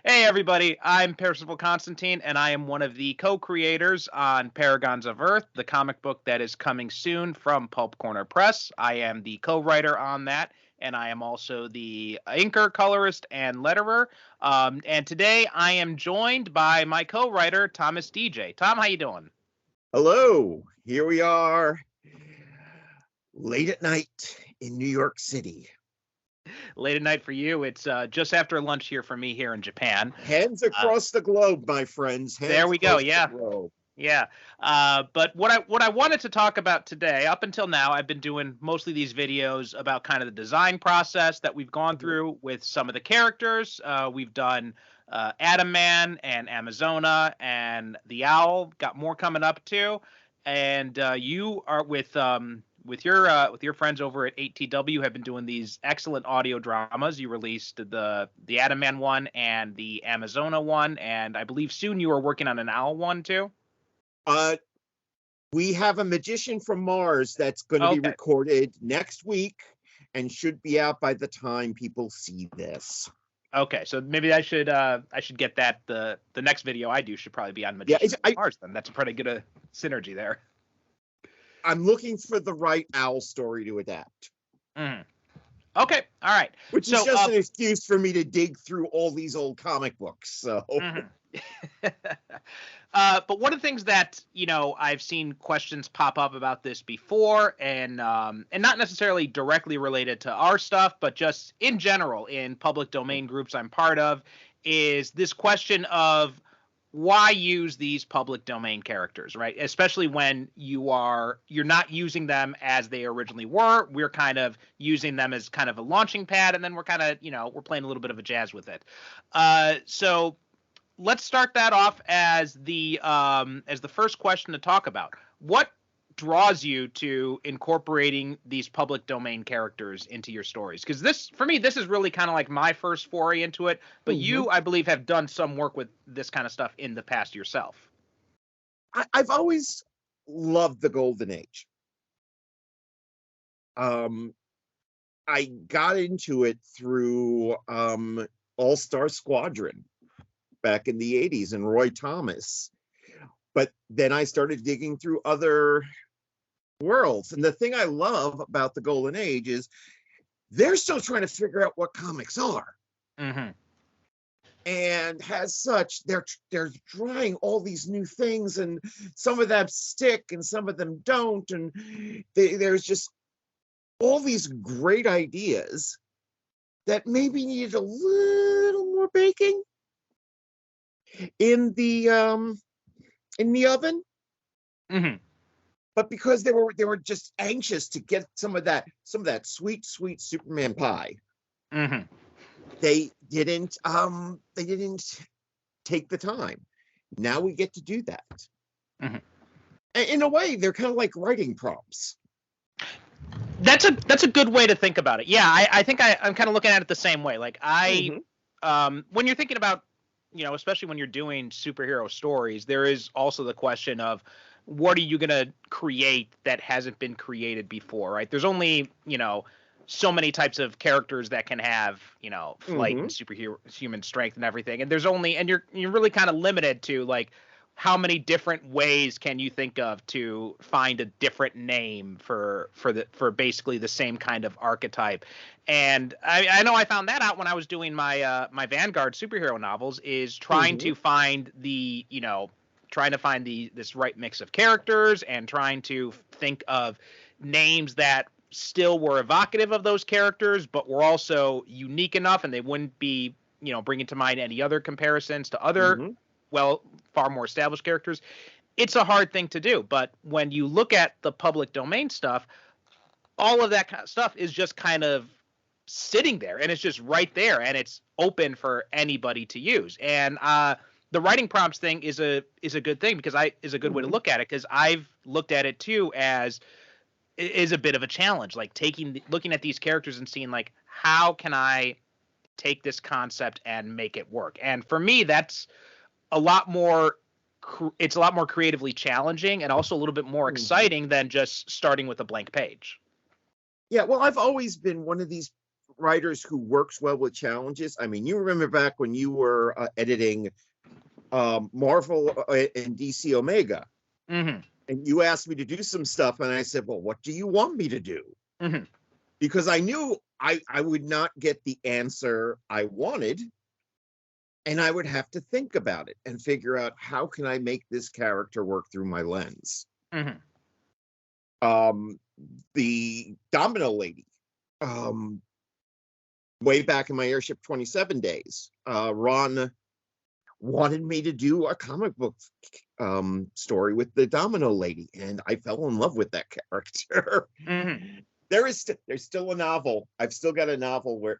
Hey everybody, I'm Percival Constantine, and I am one of the co-creators on Paragons of Earth, the comic book that is coming soon from Pulp Corner Press. I am the co-writer on that, and I am also the inker, colorist, and letterer. And today I am joined by my co-writer, Thomas Deja. Tom, how you doing? Hello, here we are, late at night in New York City. Late at night for you. It's just after lunch here for me here in Japan. Hands across the globe, my friends. Hands There we go. across Yeah. the globe. Yeah. But what I wanted to talk about today, up until now, I've been doing mostly these videos about kind of the design process that we've gone through with some of the characters. We've done Adam Man and Amazona and the Owl. Got more coming up too. And you are with your friends over at 8TW have been doing these excellent audio dramas. You released the Adam Man one and the Amazona one, and I believe soon you are working on an Owl one too. We have a Magician from Mars that's going to be recorded next week and should be out by the time people see this. Okay, so maybe I should get that the next video I do should probably be on Magician from Mars then. That's a pretty good synergy there. I'm looking for the right Owl story to adapt. Mm. Okay, all right. Which is just an excuse for me to dig through all these old comic books. So. Mm-hmm. But one of the things that I've seen questions pop up about this before, and not necessarily directly related to our stuff, but just in general in public domain groups I'm part of, is this question of why use these public domain characters, right? Especially when you're not using them as they originally were. We're kind of using them as kind of a launching pad, and then we're kind of we're playing a little bit of a jazz with it. So let's start that off as the first question to talk about. What draws you to incorporating these public domain characters into your stories? Because this is really kind of like my first foray into it, but you, I believe, have done some work with this kind of stuff in the past yourself. I've always loved the Golden Age. I got into it through All-Star Squadron back in the 80s and Roy Thomas. But then I started digging through other worlds. And the thing I love about the Golden Age is they're still trying to figure out what comics are. Mm-hmm. And as such, they're trying all these new things, and some of them stick and some of them don't. And there's just all these great ideas that maybe needed a little more baking in the oven. Mm-hmm. But because they were just anxious to get some of that sweet Superman pie. Mm-hmm. They didn't take the time. Now we get to do that. Mm-hmm. In a way, they're kind of like writing prompts. That's a good way to think about it. Yeah, I think I'm kind of looking at it the same way. Like when you're thinking about, especially when you're doing superhero stories, there is also the question of what are you going to create that hasn't been created before, right? There's only, so many types of characters that can have, flight and human strength and everything. And you're really kind of limited to like how many different ways can you think of to find a different name for basically the same kind of archetype. And I know I found that out when I was doing my my Vanguard superhero novels, is trying to find this right mix of characters and trying to think of names that still were evocative of those characters, but were also unique enough, and they wouldn't be, bringing to mind any other comparisons to other, far more established characters. It's a hard thing to do, but when you look at the public domain stuff, all of that kind of stuff is just kind of sitting there, and it's just right there, and it's open for anybody to use. And the writing prompts thing is a good thing, because is a good way to look at it, because I've looked at it too as is a bit of a challenge, like looking at these characters and seeing like, how can I take this concept and make it work? And for me, that's a lot more creatively challenging, and also a little bit more exciting than just starting with a blank page. Yeah, well, I've always been one of these writers who works well with challenges. I mean, you remember back when you were editing Marvel and DC Omega, Mm-hmm. and you asked me to do some stuff, and I said, well, what do you want me to do? Mm-hmm. Because I knew I would not get the answer I wanted, and I would have to think about it and figure out, how can I make this character work through my lens? Mm-hmm. The Domino Lady, way back in my Airship 27 days, Ron wanted me to do a comic book story with the Domino Lady, and I fell in love with that character. Mm-hmm. There's still a novel. I've still got a novel where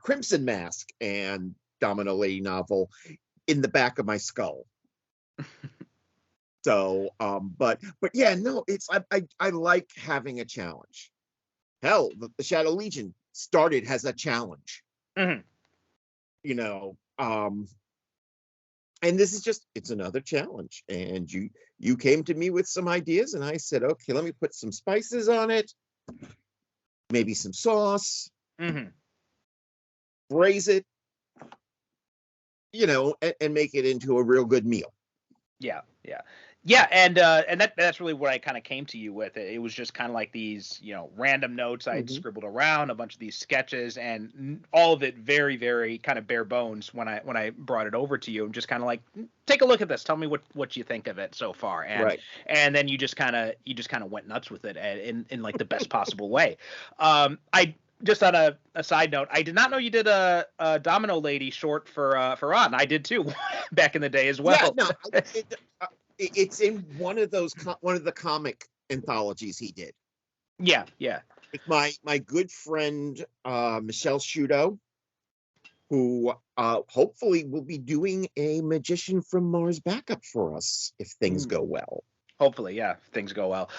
Crimson Mask and Domino Lady novel in the back of my skull. So, but yeah, no, I like having a challenge. Hell, the Shadow Legion started as a challenge. Mm-hmm. You know, and this is it's another challenge. And you came to me with some ideas, and I said, okay, let me put some spices on it, maybe some sauce, braise it, and make it into a real good meal. Yeah, and that's really what I kind of came to you with. It was just kind of like these, random notes I'd scribbled around, a bunch of these sketches, and all of it very, very kind of bare bones when I brought it over to you, and just kind of like, take a look at this, tell me what you think of it so far, and then you just kind of went nuts with it in like the best possible way. I just on a side note, I did not know you did a Domino Lady short for Ron. I did too back in the day as well. Yeah, no, it's in one of the comic anthologies he did. Yeah. With my good friend Michelle Shudo, who hopefully will be doing a Magician from Mars backup for us if things go well. Hopefully, yeah, if things go well.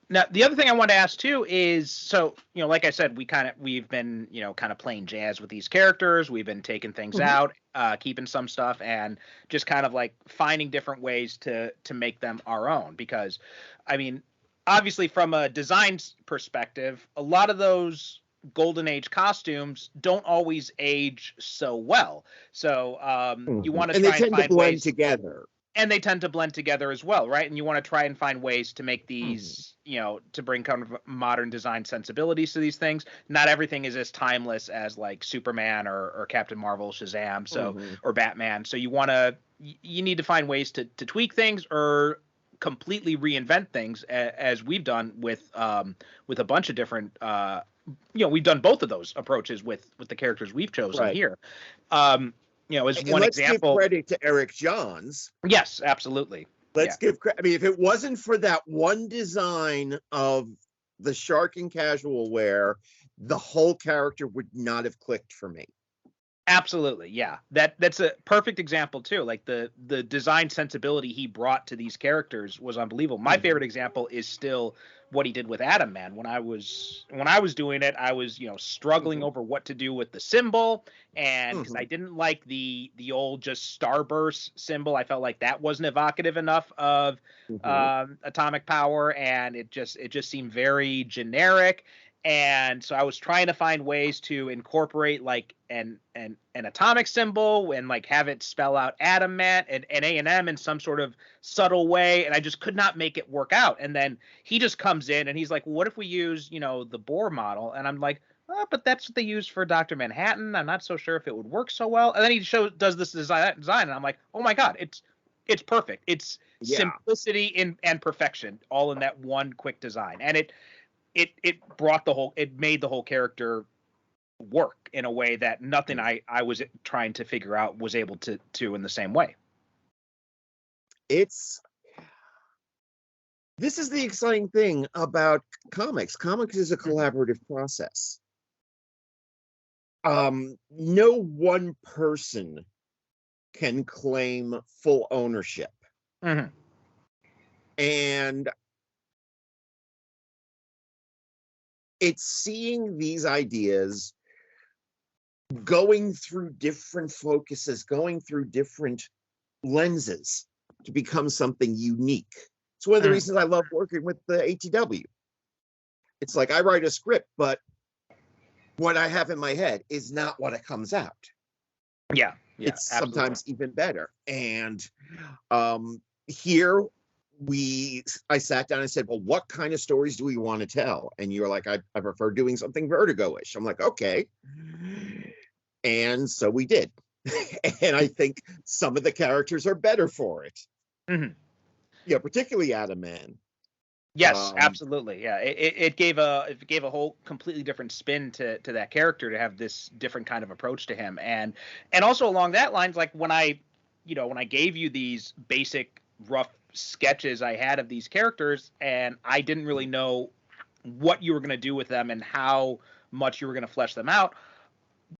Now, the other thing I want to ask too is, so, like I said, we've been, kind of playing jazz with these characters. We've been taking things out, keeping some stuff, and just kind of like finding different ways to make them our own. Because, I mean, obviously from a design perspective, a lot of those Golden Age costumes don't always age so well. So you want to try and find ways together. And they tend to blend together as well, right? And you want to try and find ways to make these, to bring kind of modern design sensibilities to these things. Not everything is as timeless as like Superman or Captain Marvel, Shazam, or Batman. So you need to find ways to tweak things or completely reinvent things, as we've done with a bunch of different. We've done both of those approaches with the characters we've chosen here. As one example. Give credit to Eric Johns. Yes, absolutely. Let's give credit. I mean, if it wasn't for that one design of the shark in casual wear, the whole character would not have clicked for me. Absolutely, yeah. That's a perfect example too. Like the design sensibility he brought to these characters was unbelievable. My favorite example is still what he did with Atom Man. When I was doing it, I was struggling over what to do with the symbol, and because I didn't like the old just starburst symbol, I felt like that wasn't evocative enough of atomic power, and it just seemed very generic. And so I was trying to find ways to incorporate like an atomic symbol and like have it spell out Atom Man and A&M in some sort of subtle way, and I just could not make it work out. And then he just comes in and he's like, well, what if we use the Bohr model? And I'm like, oh, but that's what they use for Dr. Manhattan. I'm not so sure if it would work so well. And then he does this design, and I'm like, oh my god, it's perfect. It's simplicity and perfection all in that one quick design. And it made the whole character work in a way that nothing I was trying to figure out was able to in the same way. This is the exciting thing about comics. Comics is a collaborative process. No one person can claim full ownership. And it's seeing these ideas going through different focuses, going through different lenses to become something unique. It's one of the reasons I love working with the ATW. It's like I write a script, but what I have in my head is not what it comes out. Yeah, It's absolutely. sometimes even better. And here I sat down and said, well, what kind of stories do we want to tell? And you're like, I prefer doing something Vertigo-ish. I'm like, okay. And so we did. And I think some of the characters are better for it. Mm-hmm. Yeah, particularly Adam Man. Yes, absolutely. Yeah, it gave a whole completely different spin to that character to have this different kind of approach to him, and also along that lines, like when I gave you these basic rough sketches I had of these characters, and I didn't really know what you were going to do with them and how much you were going to flesh them out.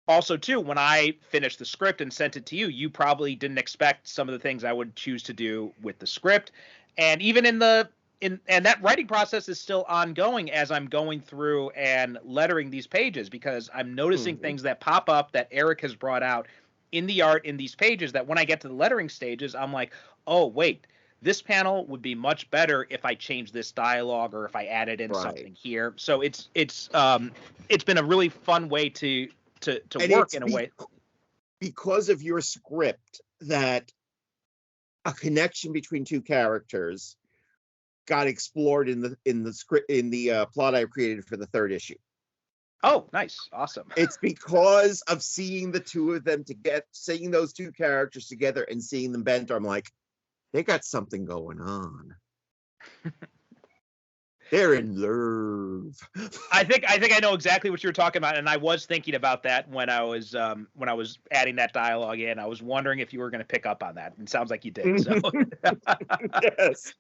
Also, too, when I finished the script and sent it to you, you probably didn't expect some of the things I would choose to do with the script, and even and that writing process is still ongoing as I'm going through and lettering these pages, because I'm noticing things that pop up that Eric has brought out in the art in these pages that when I get to the lettering stages, I'm like, oh, wait, this panel would be much better if I changed this dialogue or if I added in something here. So it's been a really fun way to work in a way. Because of your script, that a connection between two characters got explored in the script, in the plot I created for the 3rd issue. Oh, nice. Awesome. It's because of seeing the two of them seeing those two characters together and seeing them bent. I'm like, they got something going on. They're in love. I think I know exactly what you're talking about, and I was thinking about that when I was adding that dialogue in. I was wondering if you were going to pick up on that, and it sounds like you did. So yes.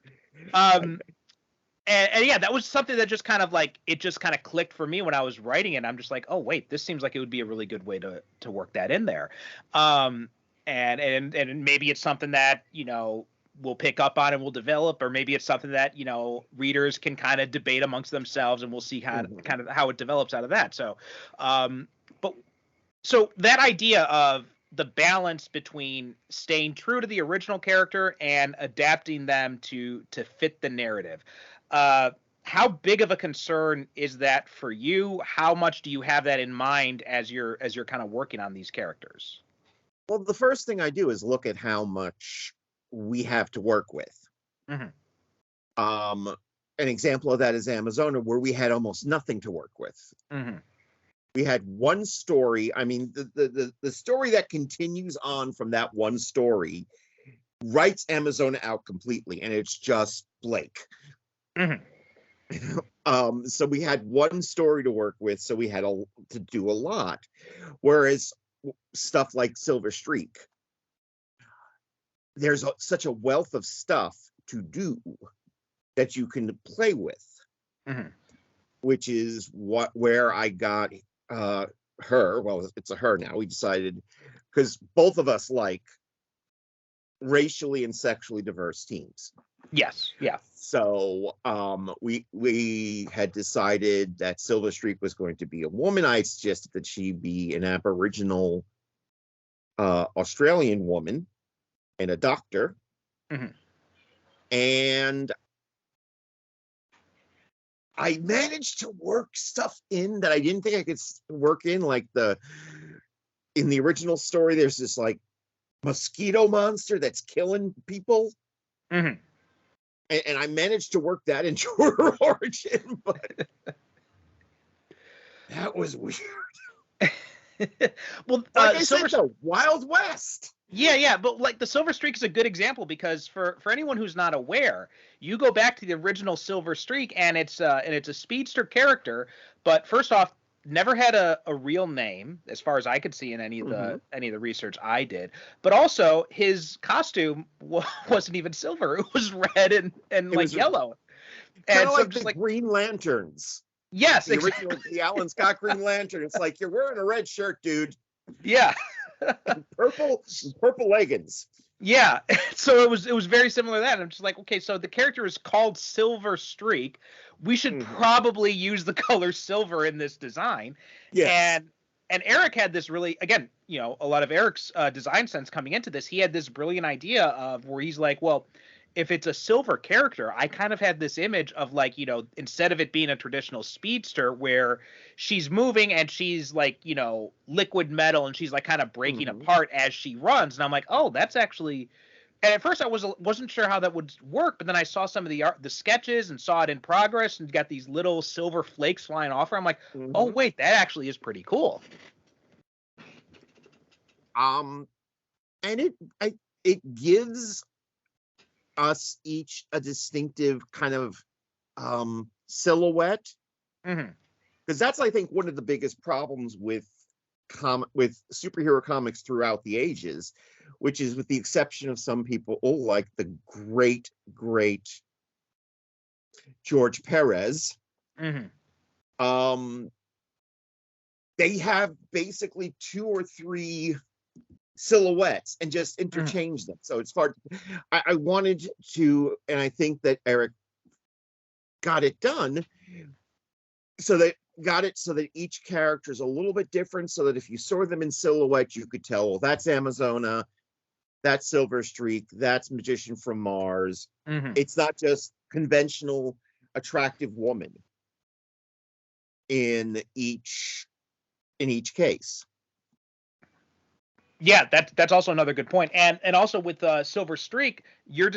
And yeah, that was something that just kind of clicked for me when I was writing it. I'm just like, oh wait, this seems like it would be a really good way to work that in there. And maybe it's something that we'll pick up on and we'll develop, or maybe it's something that readers can kind of debate amongst themselves, and we'll see kind of how it develops out of that. So so that idea of the balance between staying true to the original character and adapting them to fit the narrative, how big of a concern is that for you? How much do you have that in mind as you're kind of working on these characters? Well, the first thing I do is look at how much we have to work with. An example of that is Amazona, where we had almost nothing to work with. We had one story. I mean, the story that continues on from that one story writes Amazona out completely, and it's just Blake. So we had one story to work with, so we had to do a lot. Whereas stuff like Silver Streak, there's such a wealth of stuff to do that you can play with, which is where I got her. Well, it's a her now. We decided, because both of us like racially and sexually diverse teams. Yes. Yeah. So we had decided that Silver Streak was going to be a woman. I suggested that she be an Aboriginal Australian woman and a doctor. And I managed to work stuff in that I didn't think I could work in, like in the original story, there's this like mosquito monster that's killing people. And I managed to work that into her origin, but that was weird. Well, like I said, the Wild West. Yeah, but like the Silver Streak is a good example, because for anyone who's not aware, you go back to the original Silver Streak, and it's a speedster character, but first off, never had a real name as far as I could see in any of the research I did. But also his costume wasn't even silver; it was red and like yellow, and so like the Green Lanterns. Yes, the original, the Alan Scott Green Lantern. It's like, you're wearing a red shirt, dude. Yeah. purple leggings. Yeah, so it was very similar to that. I'm just like, okay, so the character is called Silver Streak. We should probably use the color silver in this design. Yes. And Eric had this really, again, a lot of Eric's design sense coming into this. He had this brilliant idea of where he's like, well, if it's a silver character, I kind of had this image of like, you know, instead of it being a traditional speedster where she's moving and she's like, you know, liquid metal and she's like kind of breaking apart as she runs. And I'm like, oh, that's actually. And at first I wasn't sure how that would work, but then I saw some of the sketches and saw it in progress and got these little silver flakes flying off her. I'm like, oh wait, that actually is pretty cool. And it gives us each a distinctive kind of silhouette, because that's, I think, one of the biggest problems with superhero comics throughout the ages, which is, with the exception of some people like the great George Perez, they have basically 2 or 3 silhouettes and just interchange them. So it's hard. I wanted to, and I think that Eric got it done so that each character is a little bit different, so that if you saw them in silhouette, you could tell, well, that's Amazona, that's Silver Streak, that's Magician from Mars. It's not just conventional attractive woman in each case. Yeah, that's also another good point. And also with Silver Streak, your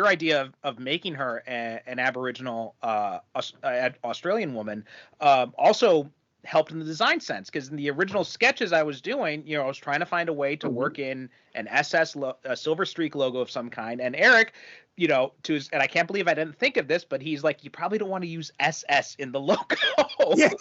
idea of making her an Aboriginal Australian woman also helped in the design sense, because in the original sketches I was doing, you know, I was trying to find a way to work in an a Silver Streak logo of some kind. And Eric, you know, and I can't believe I didn't think of this, but he's like, you probably don't want to use SS in the logo. Yes.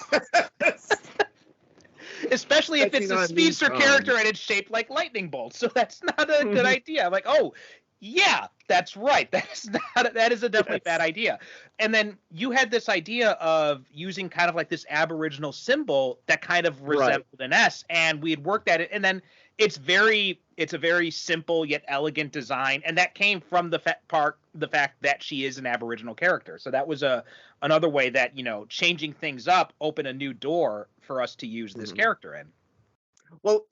Especially if it's a speedster character and it's shaped like lightning bolts. So that's not a good idea. I'm like, oh, yeah, that's right. That is a definitely bad idea. And then you had this idea of using kind of like this Aboriginal symbol that kind of resembled an S, and we had worked at it. And then it's a very simple yet elegant design, and that came from the fact that she is an Aboriginal character. So that was another way that, you know, changing things up opened a new door for us to use this character in. Well,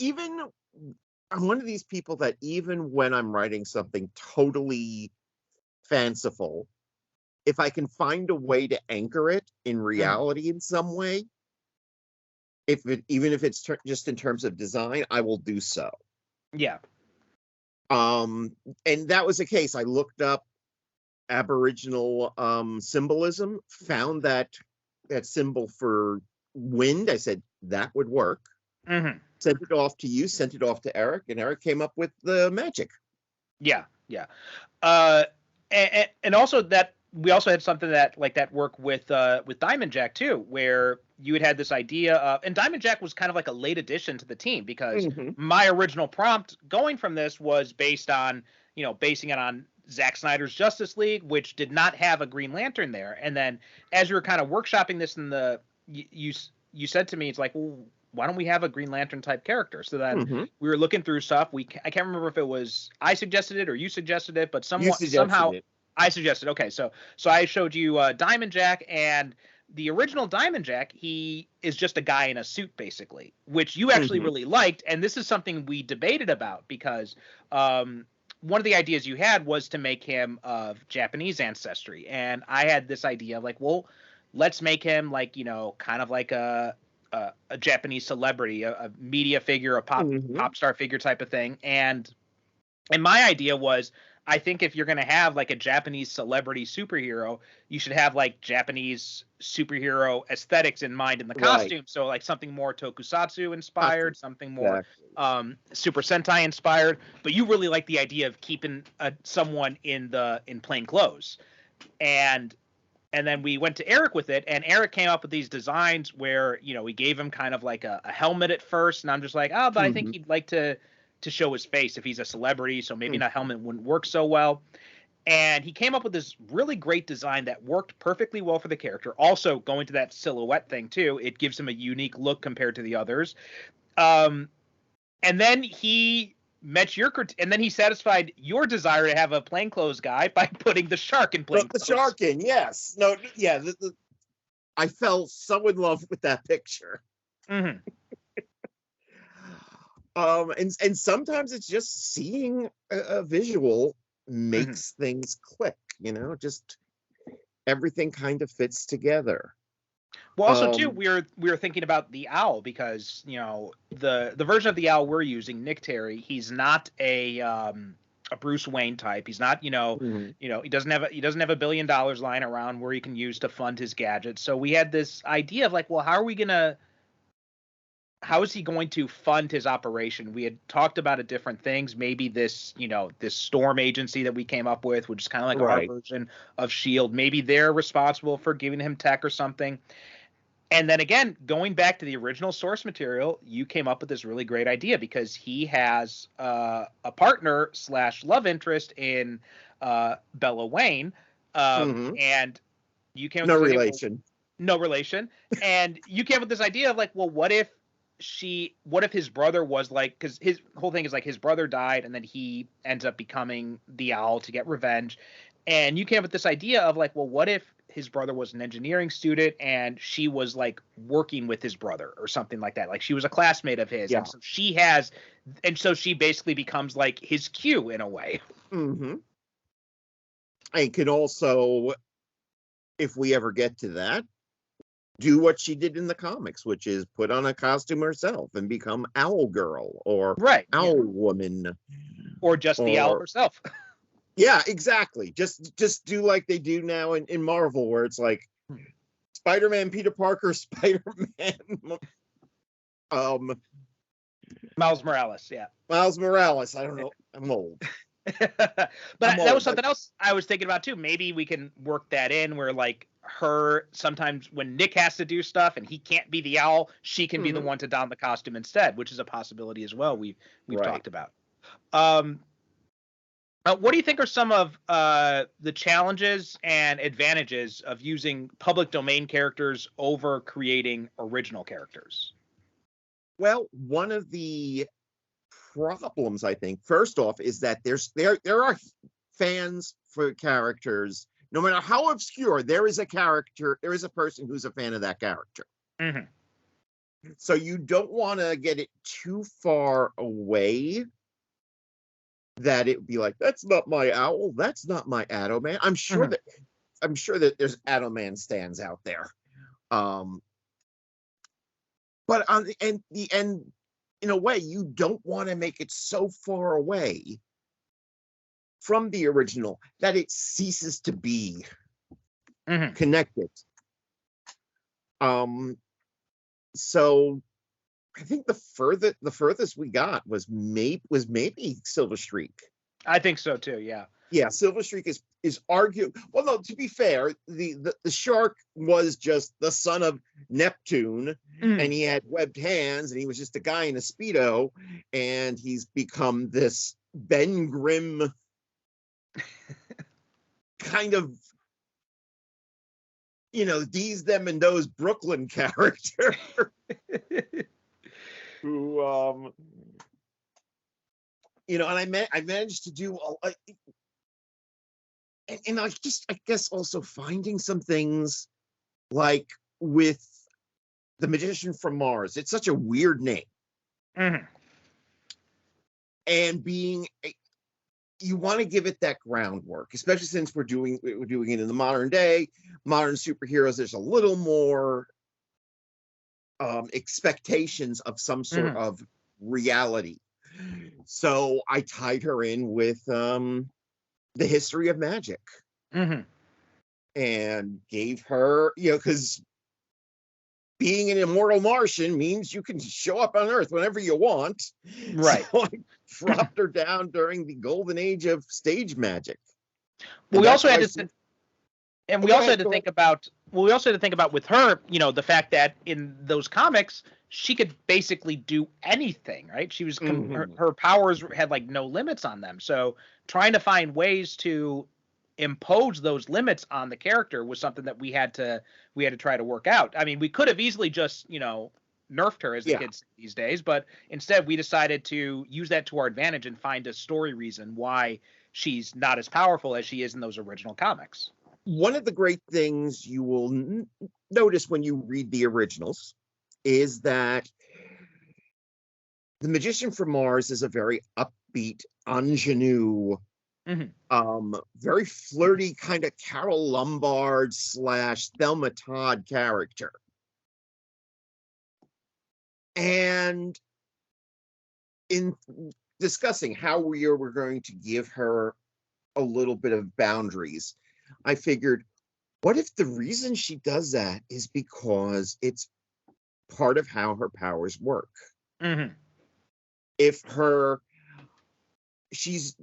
I'm one of these people that even when I'm writing something totally fanciful, if I can find a way to anchor it in reality in some way, even if it's just in terms of design, I will do so. Yeah. And that was the case. I looked up Aboriginal symbolism, found that symbol for wind. I said that would work. Sent it off to you, sent it off to Eric, and Eric came up with the magic. Yeah. And also that we also had something that like that work with Diamond Jack too, where you had this idea of, and Diamond Jack was kind of like a late addition to the team, because my original prompt going from this was basing it on Zack Snyder's Justice League, which did not have a Green Lantern there. And then as we were kind of workshopping this you said to me, it's like, well, why don't we have a Green Lantern type character? So then we were looking through stuff. I can't remember if it was I suggested it or you suggested it, but somehow I suggested. Okay, so I showed you Diamond Jack, and the original Diamond Jack, he is just a guy in a suit basically, which you actually really liked. And this is something we debated about, because one of the ideas you had was to make him of Japanese ancestry, and I had this idea of like, well, let's make him like, you know, kind of like a Japanese celebrity, a media figure, a pop star figure type of thing. And my idea was, I think if you're going to have like a Japanese celebrity superhero, you should have like Japanese superhero aesthetics in mind in the costume. Right. So like something more tokusatsu inspired, something more Super Sentai inspired. But you really like the idea of keeping someone in plain clothes. And then we went to Eric with it, and Eric came up with these designs where, you know, we gave him kind of like a helmet at first, and I'm just like, oh, but I think he'd like to show his face if he's a celebrity, so maybe a helmet wouldn't work so well. And he came up with this really great design that worked perfectly well for the character. Also, going to that silhouette thing too, it gives him a unique look compared to the others. And then he met and then he satisfied your desire to have a plainclothes guy by putting the shark in plainclothes. The shark in, yes. No, yeah. I fell so in love with that picture. And sometimes it's just seeing a visual makes things click, just everything kind of fits together. Well, also too, we were thinking about the owl because the version of the owl we're using, Nick Terry, he's not a Bruce Wayne type. He's not Mhm. he doesn't have $1 billion lying around where he can use to fund his gadgets. So we had this idea of like, well, how is he going to fund his operation? We had talked about it different things. Maybe this this storm agency that we came up with, which is kind of like our Right. version of Shield. Maybe they're responsible for giving him tech or something. And then again, going back to the original source material, you came up with this really great idea because he has a partner / love interest in Bella Wayne, Mhm. and you came with No this idea, relation. no relation, and you came up with this idea of like, well, what if his brother was like, because his whole thing is like his brother died and then he ends up becoming the owl to get revenge, and you came up with this idea of like, well, what if his brother was an engineering student and she was like working with his brother or something like that, like she was a classmate of his, Yeah. and so she basically becomes like his Q in a way. Mm-hmm. I could also, if we ever get to that, do what she did in the comics, which is put on a costume herself and become Owl Girl or Right. Owl Woman. Or just the owl herself. Yeah, exactly. Just do like they do now in Marvel, where it's like Spider-Man, Peter Parker, Spider-Man, Miles Morales, yeah. Miles Morales. I don't know. I'm old. But that was something else I was thinking about too. Maybe we can work that in where like her, sometimes when Nick has to do stuff and he can't be the owl, she can be the one to don the costume instead, which is a possibility as well. We've talked about. What do you think are some of the challenges and advantages of using public domain characters over creating original characters? Well, one of the problems, I think, first off, is that there are fans for characters. No matter how obscure, there is a person who's a fan of that character. Mm-hmm. So you don't want to get it too far away that it would be like, that's not my owl, that's not my Atom Man. I'm sure that there's Atom Man stands out there. But on the end, in a way, you don't want to make it so far away from the original that it ceases to be connected. So I think the furthest we got was maybe Silver Streak. I think so too. Yeah. Yeah, Silver Streak is argued. Well, no, to be fair, the shark was just the son of Neptune, and he had webbed hands, and he was just a guy in a Speedo, and he's become this Ben Grimm kind of, these, them, and those Brooklyn character who, and I managed to do and I guess also finding some things like with the Magician from Mars. It's such a weird name. And you want to give it that groundwork, especially since we're doing it in the modern day, modern superheroes. There's a little more expectations of some sort of reality. So I tied her in with the history of magic, and gave her, because being an immortal Martian means you can show up on Earth whenever you want. Right. So I dropped her down during the golden age of stage magic. Well, we also had to think about with her, the fact that in those comics she could basically do anything, right? She was her powers had like no limits on them. So trying to find ways to impose those limits on the character was something that we had to try to work out. I mean, we could have easily just, nerfed her, as the kids say these days, but instead we decided to use that to our advantage and find a story reason why she's not as powerful as she is in those original comics. One of the great things you will notice when you read the originals is that the Magician from Mars is a very upbeat, ingenue Very flirty, kind of Carol Lombard / Thelma Todd character. And in discussing how we were going to give her a little bit of boundaries, I figured, what if the reason she does that is because it's part of how her powers work? If she's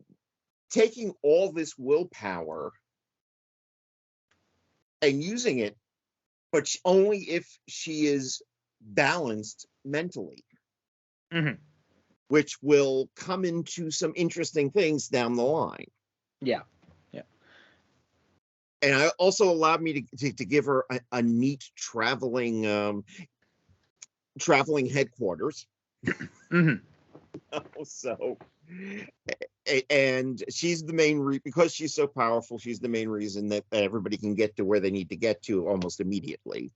taking all this willpower and using it, but only if she is balanced mentally, which will come into some interesting things down the line. Yeah. And it also allowed me to give her a neat traveling headquarters. So, and she's the main because she's so powerful, she's the main reason that everybody can get to where they need to get to almost immediately.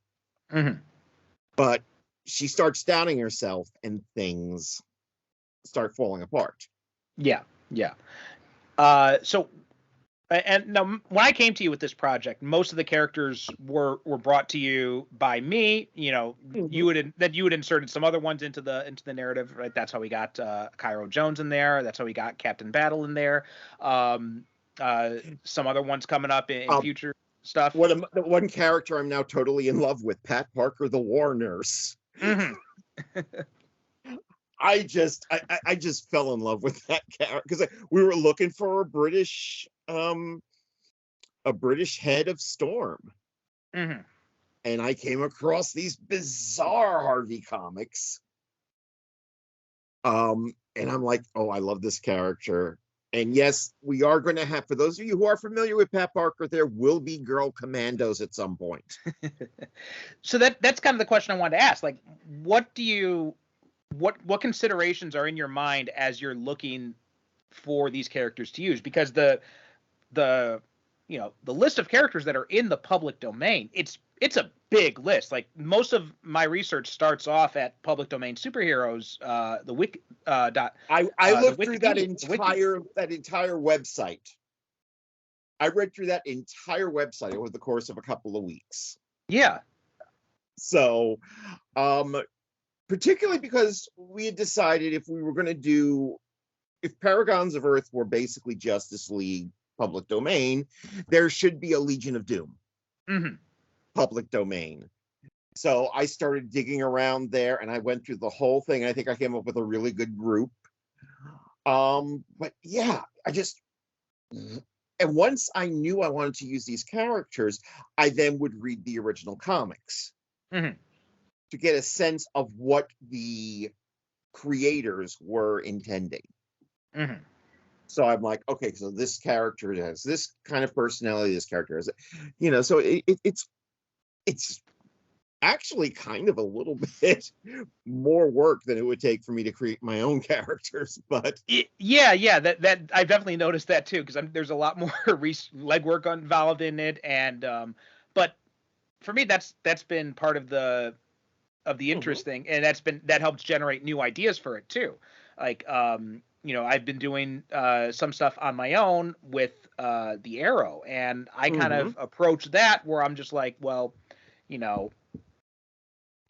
But she starts doubting herself and things start falling apart. So, and now when I came to you with this project, most of the characters were brought to you by me. You had inserted some other ones into the narrative, right? That's how we got Cairo Jones in there. That's how we got Captain Battle in there. Some other ones coming up in future stuff. One character I'm now totally in love with, Pat Parker, the war nurse. I just fell in love with that character because we were looking for a British head of Storm, and I came across these bizarre Harvey comics, and I'm like, oh, I love this character. And yes, we are going to have, for those of you who are familiar with Pat Parker, there will be girl commandos at some point. So that's kind of the question I wanted to ask. Like, what considerations are in your mind as you're looking for these characters to use? Because the list of characters that are in the public domain, it's a big list. Like, most of my research starts off at public domain superheroes. I looked through that entire website. I read through that entire website over the course of a couple of weeks. Yeah. So, particularly because we had decided if Paragons of Earth were basically Justice League public domain, there should be a Legion of Doom public domain. So I started digging around there, and I went through the whole thing. I think I came up with a really good group. But yeah, and once I knew I wanted to use these characters, I then would read the original comics to get a sense of what the creators were intending. So I'm like, okay, so this character has this kind of personality, this character has, so it's actually kind of a little bit more work than it would take for me to create my own characters. But that I've definitely noticed that too, because there's a lot more legwork involved in it, and but for me that's been part of the interesting, and that helps generate new ideas for it too. Like I've been doing some stuff on my own with the Arrow, and I kind of approach that where I'm just like, well,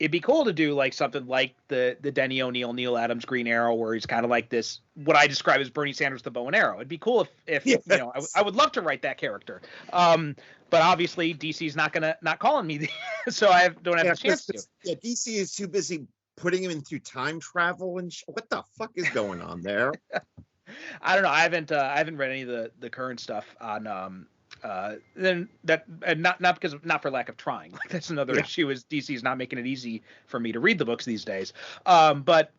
it'd be cool to do like something like the Denny O'Neil, Neil Adams Green Arrow, where he's kind of like this, what I describe as Bernie Sanders the bow and arrow. It'd be cool if yes. I would love to write that character. But obviously DC's not calling me, so I don't have the chance to. Yeah, DC is too busy putting him in through time travel and what the fuck is going on there? I don't know. I haven't read any of the current stuff on then that, and not for lack of trying. Like, that's another issue, is DC's not making it easy for me to read the books these days. But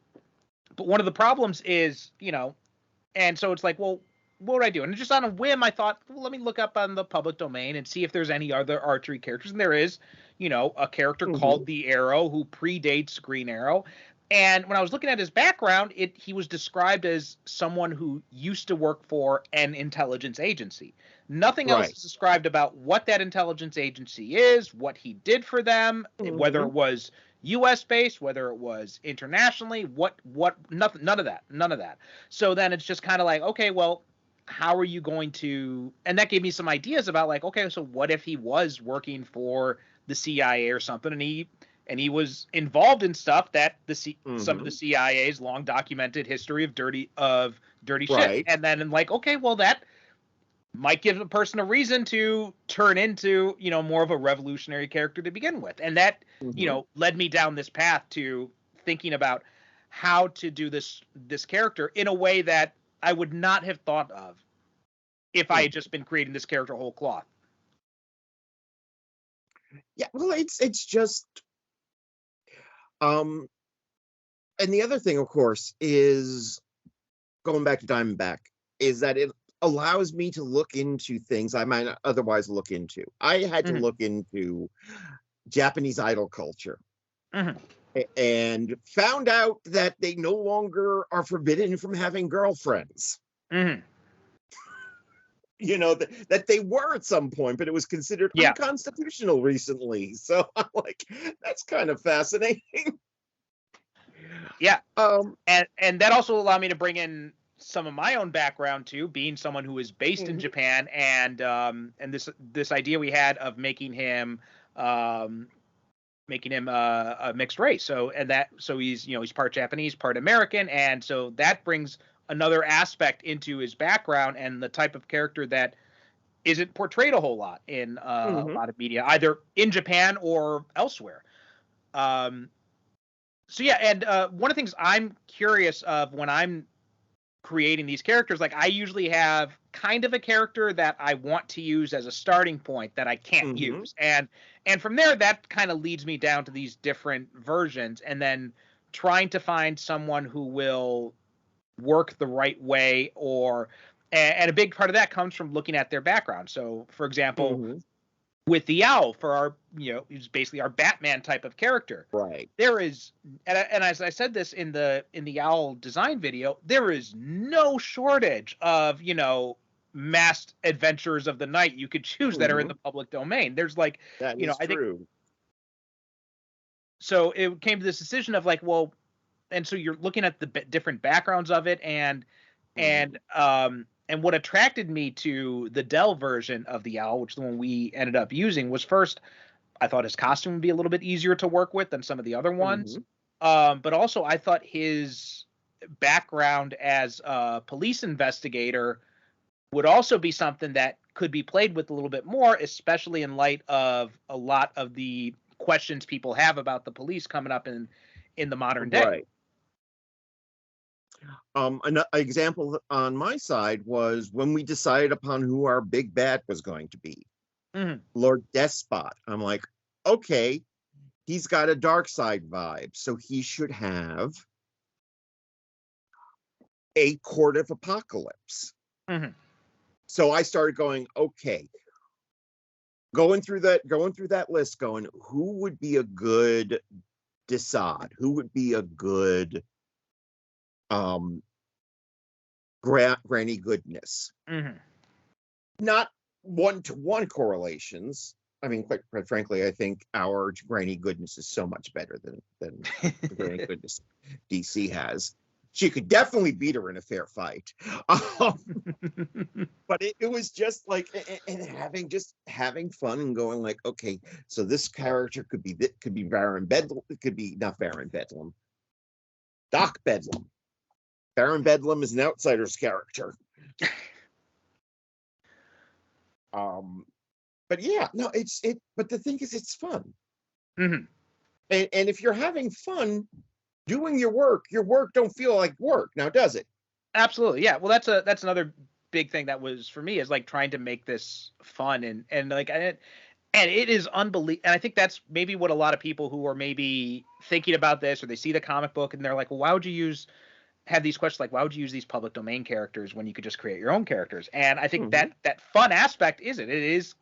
one of the problems is, and so it's like, well, what would I do? And just on a whim, I thought, well, let me look up on the public domain and see if there's any other archery characters. And there is, a character called the Arrow who predates Green Arrow. And when I was looking at his background, he was described as someone who used to work for an intelligence agency. Nothing else is described about what that intelligence agency is, what he did for them, whether it was U.S. based, whether it was internationally, nothing, none of that. So then it's just kind of like, okay, well, how are you going to, and that gave me some ideas about like, okay, so what if he was working for the CIA or something, and he was involved in stuff that some of the CIA's long documented history of dirty shit. Right. And then like, okay, well, that might give a person a reason to turn into, more of a revolutionary character to begin with. And that, led me down this path to thinking about how to do this character in a way that I would not have thought of if I had just been creating this character whole cloth. Yeah, well, it's just and the other thing, of course, is going back to Diamondback, is that it allows me to look into things I might not otherwise look into. I had to look into Japanese idol culture and found out that they no longer are forbidden from having girlfriends. That they were at some point, but it was considered unconstitutional recently. So I'm like, that's kind of fascinating. Yeah. And that also allowed me to bring in some of my own background too, being someone who is based in Japan, and this idea we had of making him a mixed race. So he's part Japanese, part American, and so that brings another aspect into his background and the type of character that isn't portrayed a whole lot in a lot of media, either in Japan or elsewhere. So yeah, and one of the things I'm curious of when I'm creating these characters, like I usually have kind of a character that I want to use as a starting point that I can't use, and from there that kind of leads me down to these different versions, and then trying to find someone who will work the right way, and a big part of that comes from looking at their background. So for example, with the Owl, for our, he's basically our Batman type of character. Right. There is, and as I said this in the Owl design video, there is no shortage of, masked adventures of the night you could choose that are in the public domain. There's like, that is I true. think. So it came to this decision of like, well, and so you're looking at the different backgrounds of it, and what attracted me to the Dell version of the Owl, which is the one we ended up using, was first, I thought his costume would be a little bit easier to work with than some of the other ones. But also I thought his background as a police investigator would also be something that could be played with a little bit more, especially in light of a lot of the questions people have about the police coming up in the modern day. Right. An example on my side was when we decided upon who our big bad was going to be. Lord Despot. I'm like, okay, he's got a dark side vibe, so he should have a court of apocalypse. So I started going, okay, going through that list, going, who would be a good Desaad? Who would be a good Granny Goodness? Not one-to-one correlations. I mean, quite frankly, I think our Granny Goodness is so much better than the Granny Goodness DC has. She could definitely beat her in a fair fight. But it was just like, and having fun and going like, okay, so this character could be Baron Bedlam. It could be not Baron Bedlam, Doc Bedlam. Baron Bedlam is an outsider's character. But yeah, no, but the thing is, it's fun. And if you're having fun doing your work don't feel like work now, does it? Absolutely. Yeah. Well, that's another big thing that was for me, is like trying to make this fun, and it is unbelievable. And I think that's maybe what a lot of people who are maybe thinking about this, or they see the comic book and they're like, well, why would you have these questions like, why would you use these public domain characters when you could just create your own characters? And I think that fun aspect it is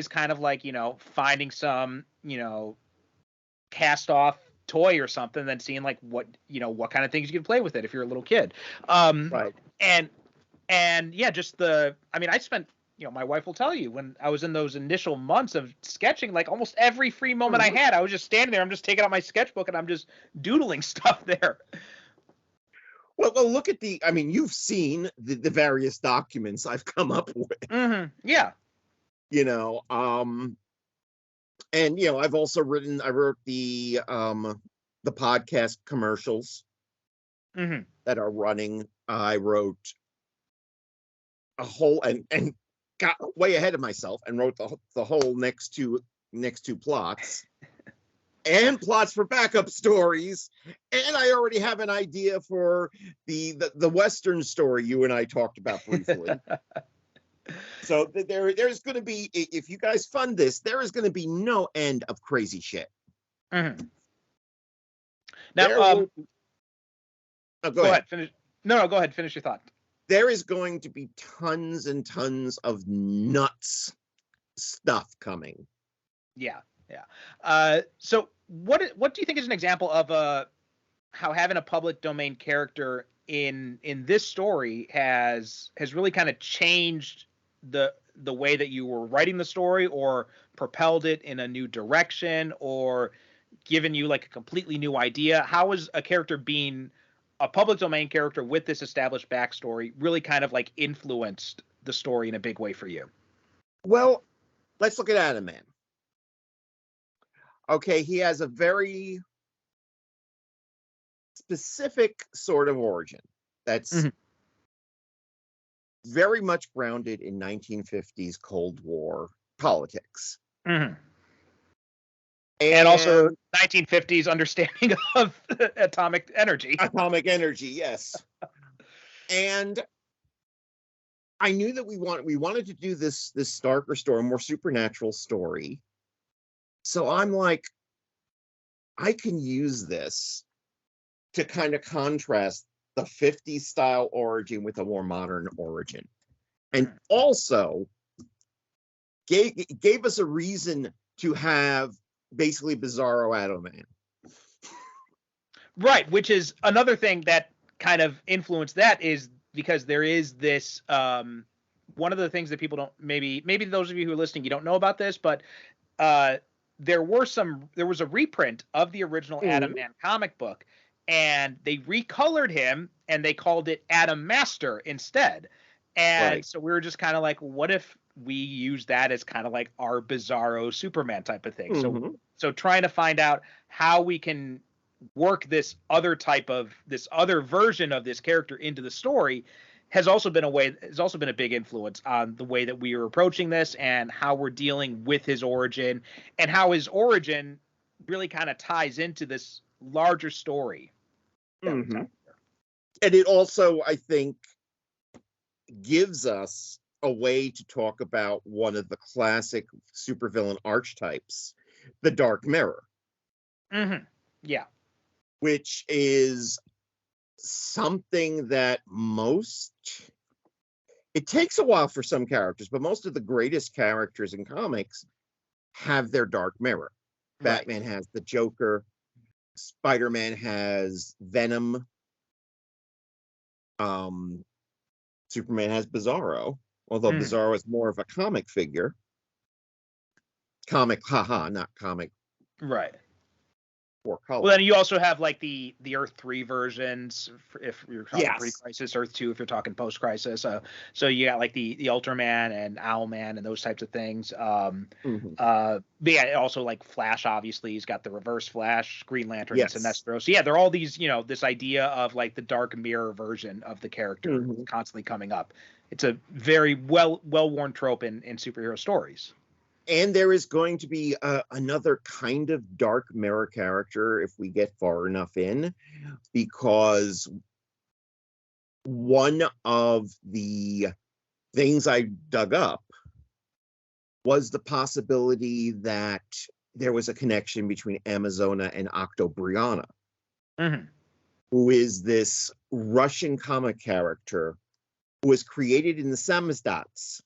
kind of like, finding some, cast off toy or something, then seeing like what kind of things you can play with it if you're a little kid. Right. And yeah, I spent, my wife will tell you, when I was in those initial months of sketching, like almost every free moment I had, I was just standing there, I'm just taking out my sketchbook and I'm just doodling stuff there. Well, look at I mean, you've seen the various documents I've come up with, Yeah. you know. And I've also I wrote the podcast commercials that are running. I wrote a whole and got way ahead of myself and wrote the whole next two plots and plots for backup stories, and I already have an idea for the Western story you and I talked about briefly. So there's going to be, if you guys fund this, there is going to be no end of crazy shit. Now, go ahead. Finish. No, go ahead. Finish your thought. There is going to be tons and tons of nuts stuff coming. Yeah. So what do you think is an example of how having a public domain character in this story has really kind of changed the way that you were writing the story, or propelled it in a new direction, or given you like a completely new idea? How is a character being a public domain character with this established backstory really kind of like influenced the story in a big way for you? Well, let's look at Adam Man. Okay, he has a very specific sort of origin that's very much grounded in 1950s Cold War politics. And also 1950s understanding of atomic energy. Atomic energy, yes. And I knew that we wanted to do this darker story, more supernatural story. So I'm like, I can use this to kind of contrast the 50s style origin with a more modern origin, and also gave us a reason to have basically Bizarro Adam Man. Right, which is another thing that kind of influenced that, is because there is this one of the things that people don't, maybe those of you who are listening, you don't know about this, but there was a reprint of the original Adam Man comic book, and they recolored him and they called it Adam Master instead. And so we were just kind of like, what if we use that as kind of like our Bizarro Superman type of thing? So trying to find out how we can work this other version of this character into the story has also been a big influence on the way that we are approaching this, and how we're dealing with his origin, and how his origin really kind of ties into this larger story. And it also, I think, gives us a way to talk about one of the classic supervillain archetypes, the Dark Mirror. Yeah. Which is something that it takes a while for some characters, but most of the greatest characters in comics have their Dark Mirror. Batman has the Joker. Spider-Man has Venom. Superman has Bizarro, although Bizarro is more of a comic figure. Comic, not comic. Right. Or color. Well, then you also have like the Earth 3 versions, if you're talking pre-crisis, Earth 2 if you're talking post-crisis. So you got like the Ultraman and Owlman and those types of things. But yeah, also like Flash, obviously he's got the Reverse Flash, Green Lantern, and Sinestro. So yeah, they're all these, this idea of like the Dark Mirror version of the character constantly coming up. It's a very well-worn trope in superhero stories. And there is going to be another kind of Dark Mirror character if we get far enough in, because one of the things I dug up was the possibility that there was a connection between Amazona and Octobriana, who is this Russian comic character who was created in the Samazdats,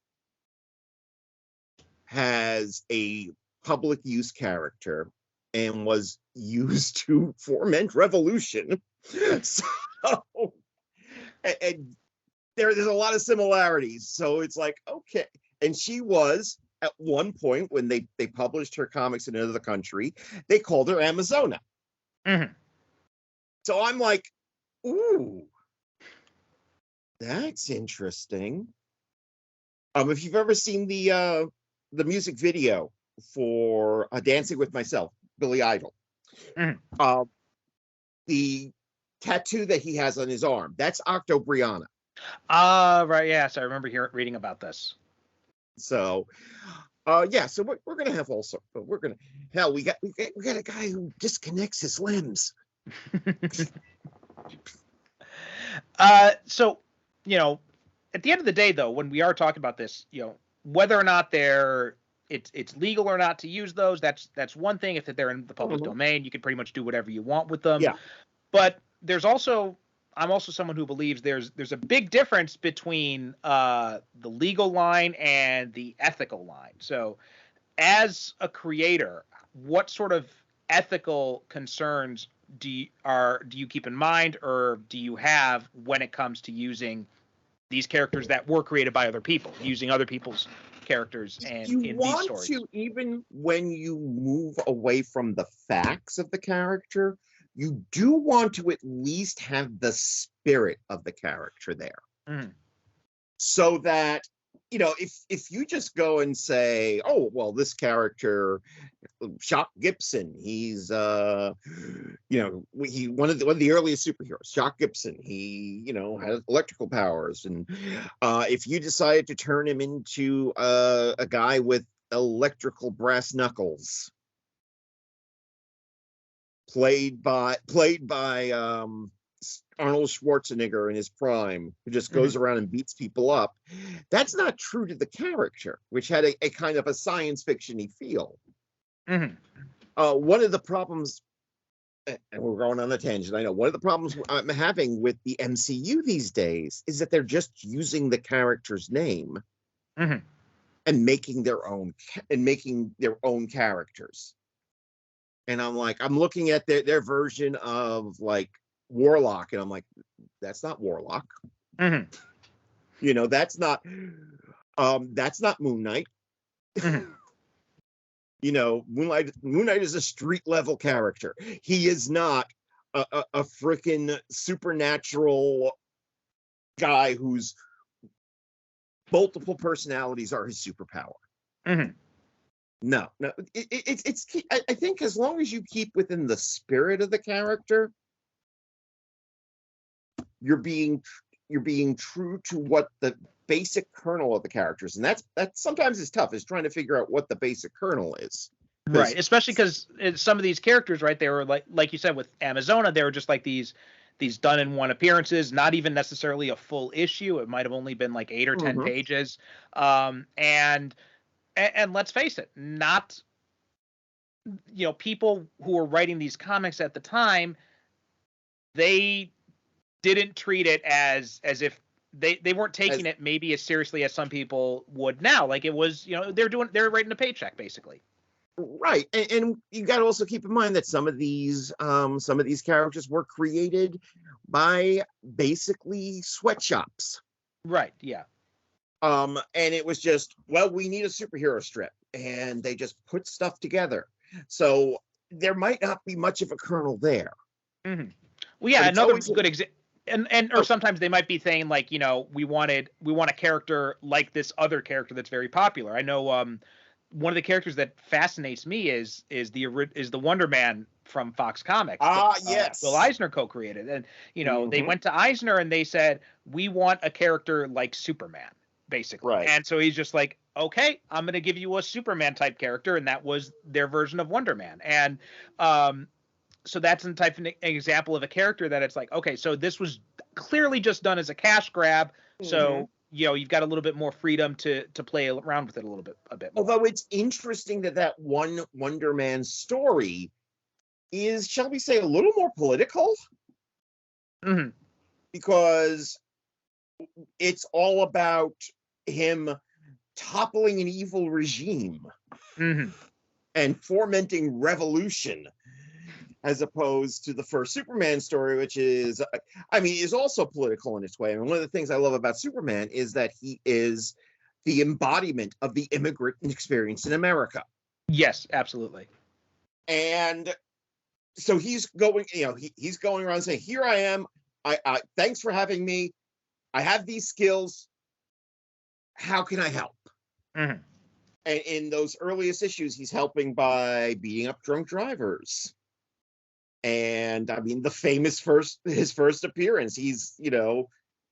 has a public use character, and was used to foment revolution. So, and there's a lot of similarities. So it's like, okay. And she was, at one point, when they published her comics in another country, they called her Amazona. So I'm like, ooh, That's interesting. If you've ever seen the music video for Dancing with Myself, Billy Idol, Mhm. the tattoo that he has on his arm, that's Octobriana. Right. Yes, I remember reading about this. So, yeah. So we're gonna have also. We're gonna hell. We got a guy who disconnects his limbs. So, at the end of the day, though, when we are talking about this, whether or not it's legal or not to use those, that's one thing. If they're in the public domain, you can pretty much do whatever you want with them. Yeah. But I'm also someone who believes there's a big difference between the legal line and the ethical line. So, as a creator, what sort of ethical concerns do you keep in mind, or do you have when it comes to using these characters that were created by other people, using other people's characters and You in these want stories? to, even when you move away from the facts of the character, you do want to at least have the spirit of the character there. Mhm. So that, if you just go and say, oh, well, this character, Shock Gibson, he's one of the earliest superheroes, Shock Gibson, he has electrical powers, and if you decided to turn him into a guy with electrical brass knuckles, played by Arnold Schwarzenegger in his prime, who just goes around and beats people up, that's not true to the character, which had a kind of a science fiction-y feel. One of the problems, and we're going on a tangent, I know, one of the problems I'm having with the MCU these days is that they're just using the character's name and making their own characters. And I'm like, I'm looking at their version of like Warlock, and I'm like, that's not Warlock. That's not Moon Knight. Moon Knight is a street level character. He is not a freaking supernatural guy whose multiple personalities are his superpower. No, it's I think as long as you keep within the spirit of the character, you're being true to what the basic kernel of the characters, and that sometimes is tough, is trying to figure out what the basic kernel is. Right, especially because some of these characters, right, they were like you said with Amazona, they were just like these done in one appearances, not even necessarily a full issue. It might have only been like 8 or 10 pages. And let's face it, not people who were writing these comics at the time, they didn't treat it as if they weren't taking it maybe as seriously as some people would now. Like it was, they're writing a paycheck basically. Right, and you got to also keep in mind that some of these characters were created by basically sweatshops. Right. Yeah. And it was just, well, we need a superhero strip, and they just put stuff together. So there might not be much of a kernel there. Well, yeah, another good example. Or sometimes they might be saying like, we want a character like this other character that's very popular. I know one of the characters that fascinates me is the Wonder Man from Fox Comics. Yes. Will Eisner co-created, and they went to Eisner and they said, we want a character like Superman, basically. Right. And so he's just like, okay, I'm going to give you a Superman type character, and that was their version of Wonder Man. And so that's an example of a character that it's like, okay, so this was clearly just done as a cash grab. So you've got a little bit more freedom to play around with it a bit more. Although it's interesting that one Wonder Man story is, shall we say, a little more political, because it's all about him toppling an evil regime and fomenting revolution, as opposed to the first Superman story, which is also political in its way. I mean, one of the things I love about Superman is that he is the embodiment of the immigrant experience in America. Yes, absolutely. And so he's going, he's going around saying, here I am. I thanks for having me. I have these skills. How can I help? Mhm. And in those earliest issues, he's helping by beating up drunk drivers. And I mean, his first appearance, he's,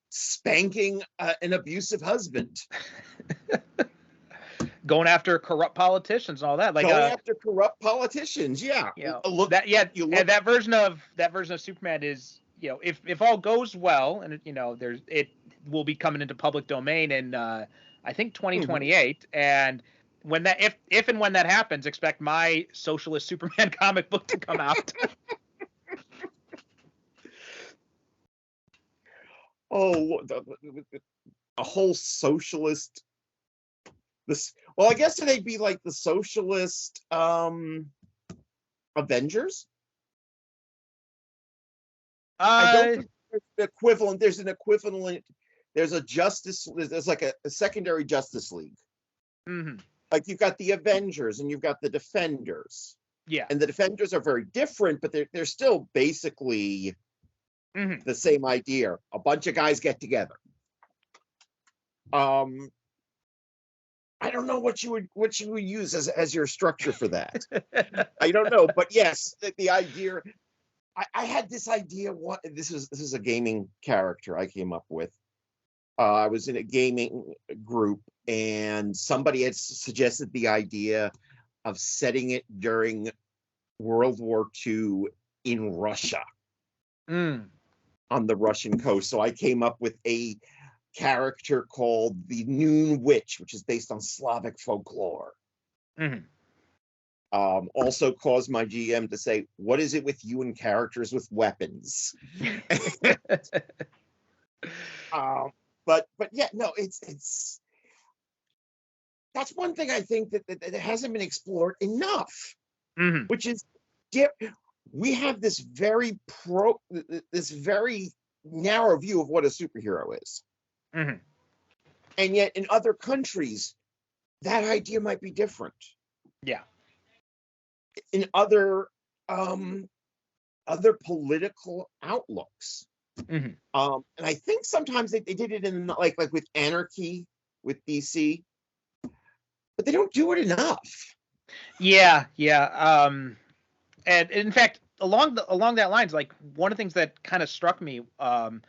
spanking an abusive husband, Going after corrupt politicians and all that. Like, going after corrupt politicians. Yeah, and that version of Superman is, if all goes well, and it will be coming into public domain in I think 2028, and when that if and when that happens, expect my socialist Superman comic book to come out. Oh, a whole socialist. I guess they'd be like the socialist Avengers. I don't think there's an equivalent. There's an equivalent. There's like a secondary Justice League. Mm-hmm. Like you've got the Avengers and you've got the Defenders. Yeah. And the Defenders are very different, but they're still basically the same idea. A bunch of guys get together. I don't know what you would use as your structure for that. I don't know, but yes, the idea. I had this idea. This is a gaming character I came up with. I was in a gaming group, and somebody had suggested the idea of setting it during World War II in Russia, on the Russian coast. So I came up with a character called the Noon Witch, which is based on Slavic folklore. Also caused my GM to say, "What is it with you and characters with weapons?" But yeah, no, it's that's one thing I think that hasn't been explored enough, which is we have this very narrow view of what a superhero is, and yet in other countries, that idea might be different. Yeah. In other political outlooks. And I think sometimes they did it in like with Anarchy with DC, but they don't do it enough. Yeah. And in fact, along that lines, like one of the things that kind of struck me, so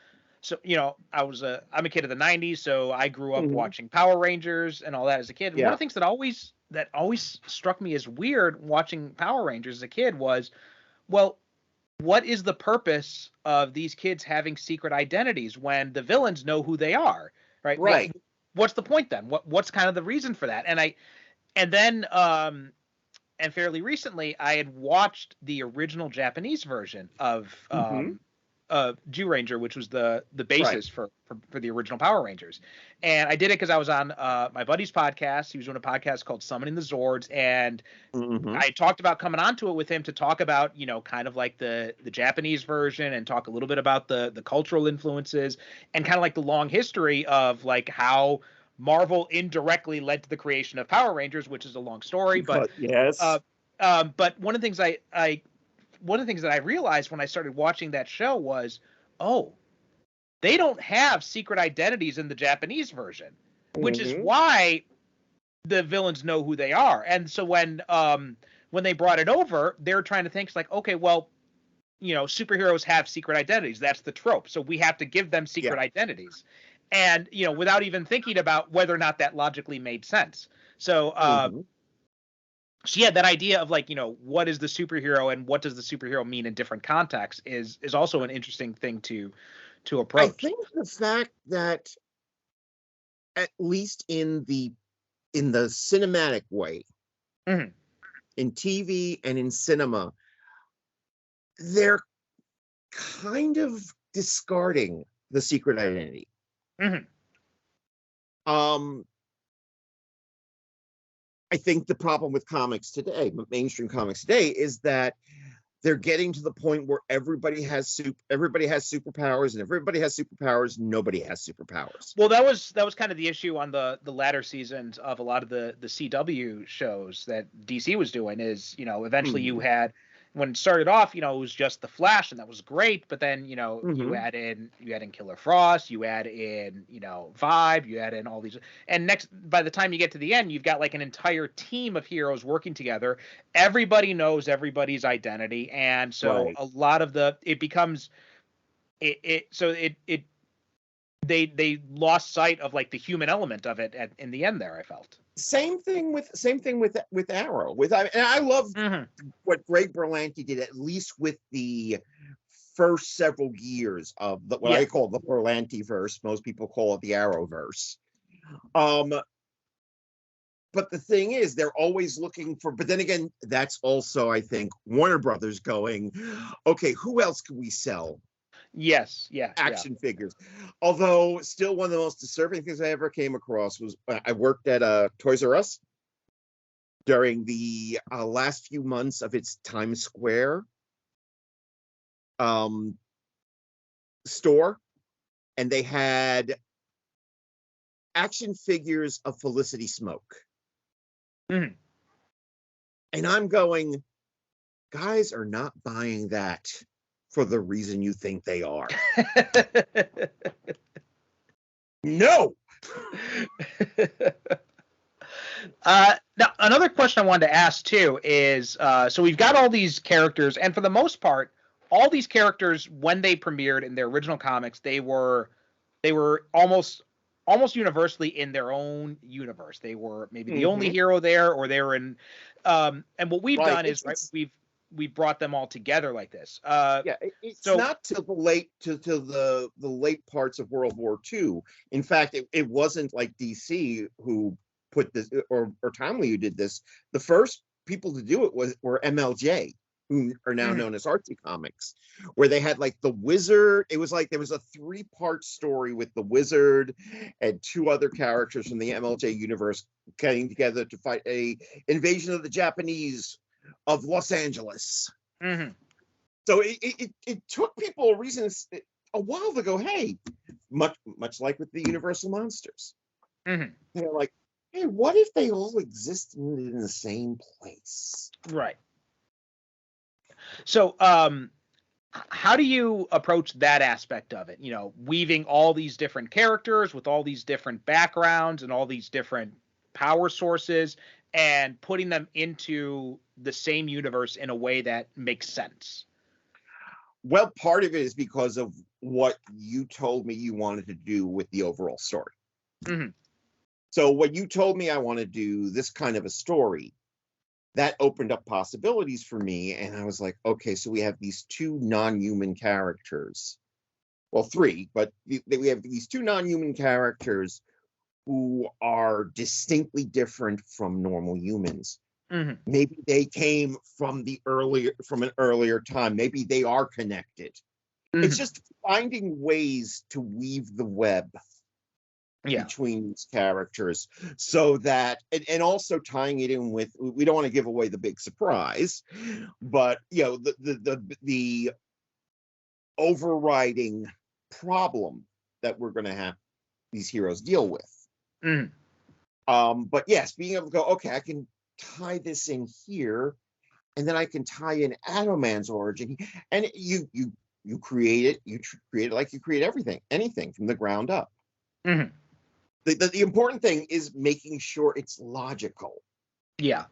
I'm a kid of the '90s, so I grew up watching Power Rangers and all that as a kid. And one of the things that always struck me as weird watching Power Rangers as a kid was, well, what is the purpose of these kids having secret identities when the villains know who they are, right? Right. What's the point then? What's kind of the reason for that? And then fairly recently, I had watched the original Japanese version of Jew Ranger, which was the basis for the original Power Rangers. And I did it because I was on my buddy's podcast. He was doing a podcast called Summoning the Zords, and I talked about coming onto it with him to talk about, kind of like the Japanese version and talk a little bit about the cultural influences and kind of like the long history of like how Marvel indirectly led to the creation of Power Rangers, which is a long story. But yes. But one of the things that I realized when I started watching that show was, they don't have secret identities in the Japanese version, which is why the villains know who they are. And so when they brought it over, they're trying to think like, okay, well, superheroes have secret identities. That's the trope. So we have to give them secret identities. And, without even thinking about whether or not that logically made sense. So, so yeah, that idea of like, what is the superhero and what does the superhero mean in different contexts is also an interesting thing to approach. I think the fact that at least in the cinematic way, in TV and in cinema, they're kind of discarding the secret identity. I think the problem with comics today, mainstream comics today, is that they're getting to the point where everybody has superpowers, and everybody has superpowers. Nobody has superpowers. Well, that was kind of the issue on the latter seasons of a lot of the CW shows that DC was doing. Is eventually you had when it started off, it was just the Flash, and that was great. But then, you Mhm. add in Killer Frost, you add in, Vibe, you add in all these, and by the time you get to the end, you've got like an entire team of heroes working together. Everybody knows everybody's identity, and so Right. a lot of it becomes it they lost sight of like the human element of it in the end there, I felt. Same thing with Arrow. And I love Mm-hmm. what Greg Berlanti did, at least with the first several years of what Yeah. I call the Berlanti verse. Most people call it the Arrowverse. Um, but the thing is, they're always looking for. But then again, that's also, I think, Warner Brothers going, okay, who else can we sell Yes. Yeah. Yeah. action figures? Although, still one of the most disturbing things I ever came across was I worked at a Toys R Us during the last few months of its Times Square store, and they had action figures of Felicity Smoke. Mm-hmm. And I'm going, guys are not buying that for the reason you think they are. No. Now, another question I wanted to ask too is, so we've got all these characters, and for the most part, all these characters, when they premiered in their original comics, they were almost universally in their own universe. They were maybe the only hero there, or they were in. And what we've done is, right, we've brought them all together like this. It's not till the late parts of World War II. In fact, it wasn't like DC who put this, or Timely who did this. The first people to do it were MLJ, who are now known as Archie Comics, where they had like the Wizard. It was like there was a 3-part story with the Wizard and 2 other characters from the MLJ universe getting together to fight a invasion of the Japanese of Los Angeles. Mm-hmm. So it took people a while to go, hey, much like with the Universal Monsters. Mm-hmm. They're like, hey, what if they all existed in the same place? Right. So, how do you approach that aspect of it? Weaving all these different characters with all these different backgrounds and all these different power sources, and putting them into the same universe in a way that makes sense. Well, part of it is because of what you told me you wanted to do with the overall story. Mm-hmm. So when you told me I want to do this kind of a story, that opened up possibilities for me. And I was like, okay, so we have these 2 non-human characters. Well, 3, but we have these 2 non-human characters who are distinctly different from normal humans. Mm-hmm. Maybe they came from an earlier time. Maybe they are connected. Mm-hmm. It's just finding ways to weave the web between these characters, so that, and also tying it in with, we don't want to give away the big surprise, but the overriding problem that we're going to have these heroes deal with. But yes, being able to go, okay, I can tie this in here, and then I can tie in Adamant's origin, and you create it like you create anything from the ground up. Mm-hmm. The important thing is making sure it's logical. Yeah.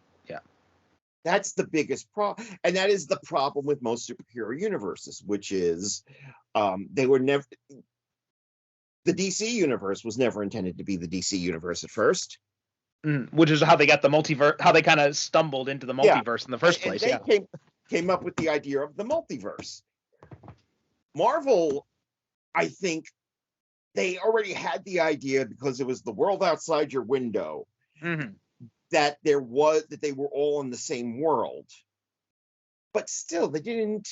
That's the biggest problem, and that is the problem with most superhero universes, which is they were never. The DC universe was never intended to be the DC universe at first. Which is how they got the multiverse, how they kind of stumbled into the multiverse in the first place. They came up with the idea of the multiverse. Marvel, I think, they already had the idea, because it was the world outside your window, that they were all in the same world. But still, they didn't,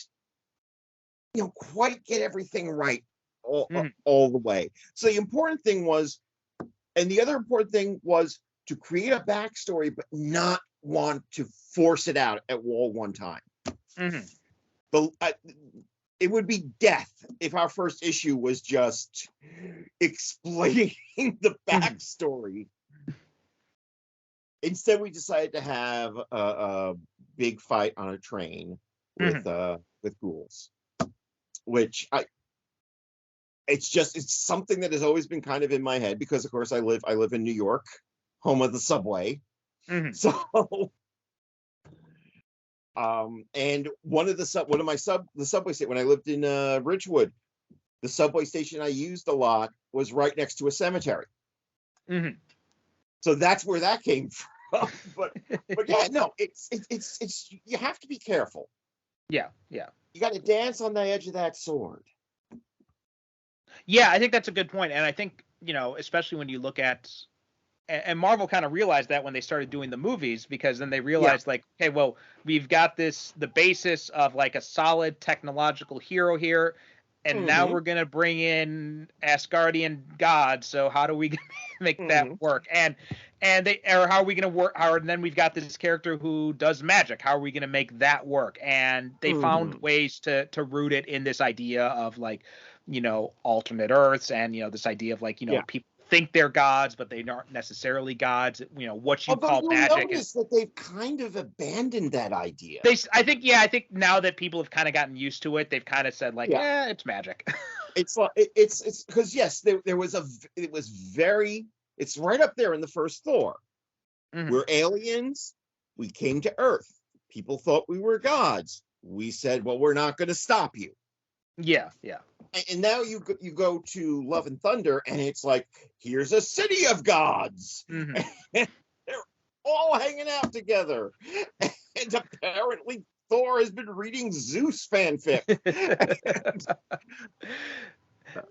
quite get everything right all the way. So the important thing was, and the other important thing was, to create a backstory, but not want to force it out at all one time. It would be death if our first issue was just explaining the backstory. Instead, we decided to have a big fight on a train with ghouls, which it's something that has always been kind of in my head because of course I live in New York, home of the subway. So and the subway station when I lived in Ridgewood, the subway station I used a lot was right next to a cemetery. So that's where that came from. but yeah, no, it's you have to be careful. Yeah. You got to dance on the edge of that sword. Yeah, I think that's a good point. And I think, especially when you look at, and Marvel kind of realized that when they started doing the movies, because then they realized like, okay, well, we've got the basis of like a solid technological hero here. And now we're going to bring in Asgardian gods. So how do we make that work? And how are we going to work? And then we've got this character who does magic. How are we going to make that work? And they found ways to root it in this idea of like, alternate Earths and, this idea of like, people think they're gods, but they aren't necessarily gods. What you call magic is that they've kind of abandoned that idea. I think now that people have kind of gotten used to it, they've kind of said like, yeah, it's magic. It's because yes, it's right up there in the first Thor. We're aliens. We came to Earth. People thought we were gods. We said, well, we're not going to stop you. Yeah. And now you go to Love and Thunder, and it's like, here's a city of gods. And they're all hanging out together. And apparently Thor has been reading Zeus fanfic.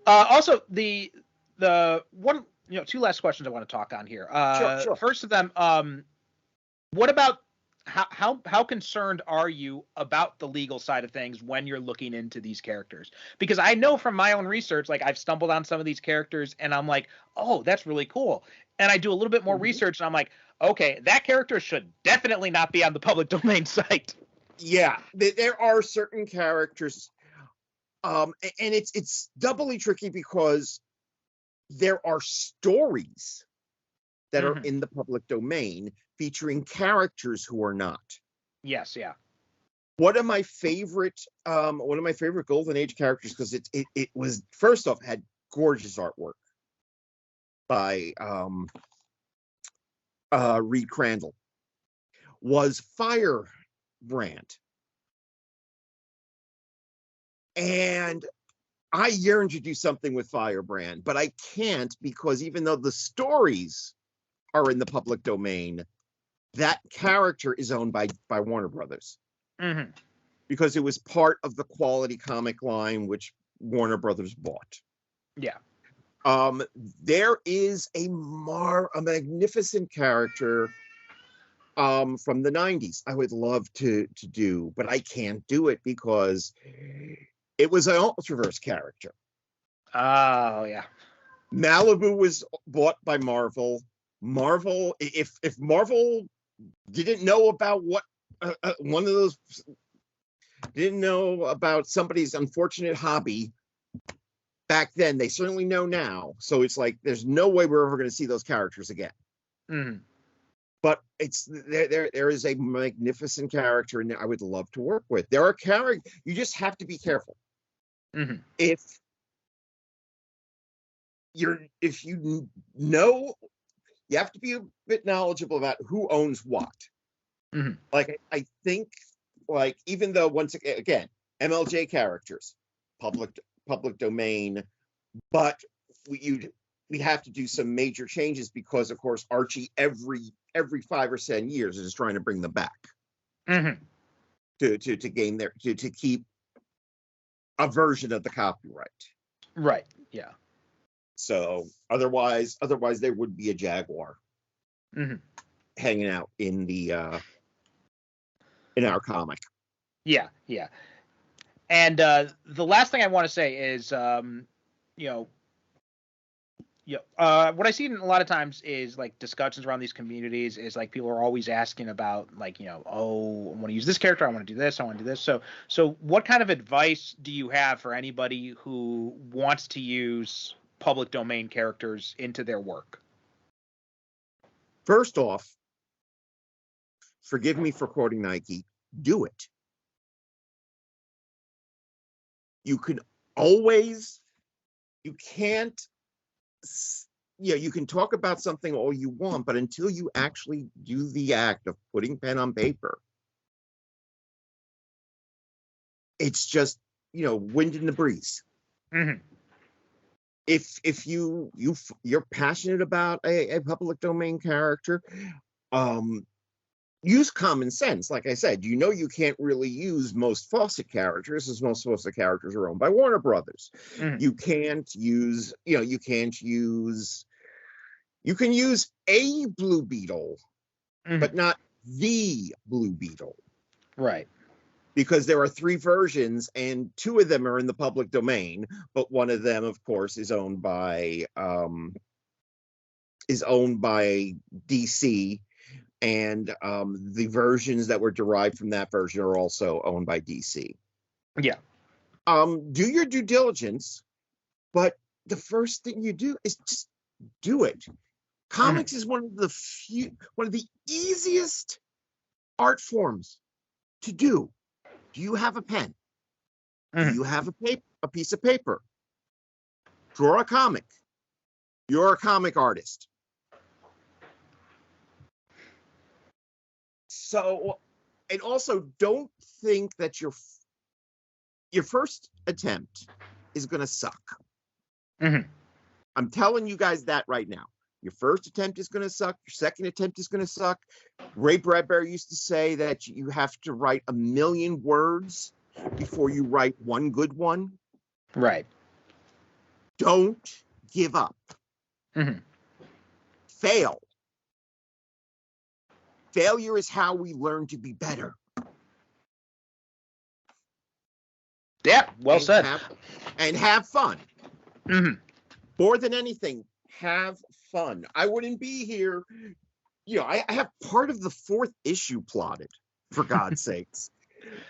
Also, the one, two last questions I want to talk on here. Sure. First of them, what about how concerned are you about the legal side of things when you're looking into these characters? Because I know from my own research, like I've stumbled on some of these characters and I'm like, oh, that's really cool. And I do a little bit more research and I'm like, okay, that character should definitely not be on the public domain site. Yeah, there are certain characters, and it's doubly tricky because there are stories that are in the public domain featuring characters who are not. Yes, yeah. One of my favorite Golden Age characters, because it was, first off, had gorgeous artwork by Reed Crandall, was Firebrand. And I yearn to do something with Firebrand, but I can't because even though the stories are in the public domain, that character is owned by Warner Brothers. Because it was part of the Quality comic line, which Warner Brothers bought. Yeah. There is a magnificent character from the 90s I would love to do, but I can't do it because it was an Ultraverse character. Oh, yeah. Malibu was bought by Marvel. If Marvel didn't know about what one of those didn't know about somebody's unfortunate hobby back then, they certainly know now. So it's like there's no way we're ever going to see those characters again. But it's there is a magnificent character in there I would love to work with. There are characters, you just have to be careful. If you know, you have to be a bit knowledgeable about who owns what. Like I think, like, even though once again MLJ characters, public domain, but we have to do some major changes because of course Archie every 5 or 10 years is trying to bring them back to gain their to keep a version of the copyright. Right. Yeah. So otherwise there would be a Jaguar hanging out in our comic. Yeah. And the last thing I want to say is, what I see in a lot of times is like discussions around these communities is like people are always asking about like, oh, I want to use this character, I want to do this, I want to do this. So what kind of advice do you have for anybody who wants to use public domain characters into their work? First off, forgive me for quoting Nike, do it. You can always, you can't, you can talk about something all you want, but until you actually do the act of putting pen on paper, it's just, wind in the breeze. Mm-hmm. If you're passionate about a public domain character, use common sense. Like I said, you can't really use most Fawcett characters, as most Fawcett characters are owned by Warner Brothers. Mm-hmm. You can use a Blue Beetle, Mm-hmm. but not the Blue Beetle. Right. Because there are 3 versions, and 2 of them are in the public domain, but one of them, of course, is owned by DC, and the versions that were derived from that version are also owned by DC. Yeah. Do your due diligence, but the first thing you do is just do it. Comics is one of the easiest art forms to do. Do you have a pen? Do you have a piece of paper? Draw a comic. You're a comic artist. So, and also don't think that your first attempt is going to suck. Mm-hmm. I'm telling you guys that right now. Your first attempt is going to suck. Your second attempt is going to suck. Ray Bradbury used to say that you have to write 1 million words before you write one good one. Right. Don't give up. Mm-hmm. Fail. Failure is how we learn to be better. Yeah, well said. And have fun. Mm-hmm. More than anything, have fun. I wouldn't be here. I have part of the 4th issue plotted, for God's sakes.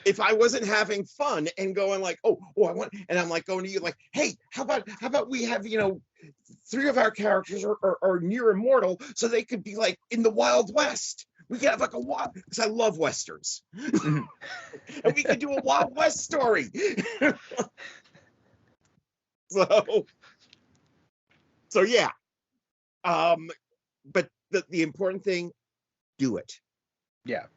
If I wasn't having fun and going like, I want, and I'm like going to you like, hey, how about we have, 3 of our characters are near immortal, so they could be like in the Wild West. We could have like a wild, because I love westerns, and we could do a Wild West story. So yeah, but the important thing, do it. Yeah.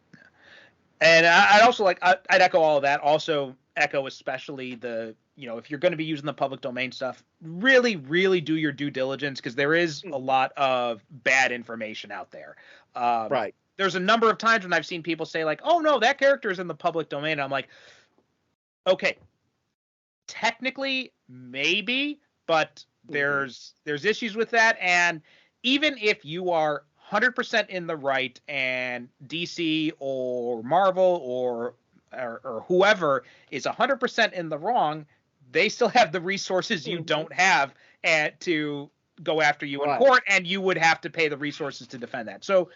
And I'd also I'd echo all of that. Also echo especially the, if you're going to be using the public domain stuff, really, really do your due diligence, because there is a lot of bad information out there. Right. There's a number of times when I've seen people say like, oh no, that character is in the public domain. And I'm like, okay, technically maybe, but there's issues with that. And even if you are 100% in the right and DC or Marvel or whoever is 100% in the wrong, they still have the resources you don't have to go after you in court, and you would have to pay the resources to defend that. So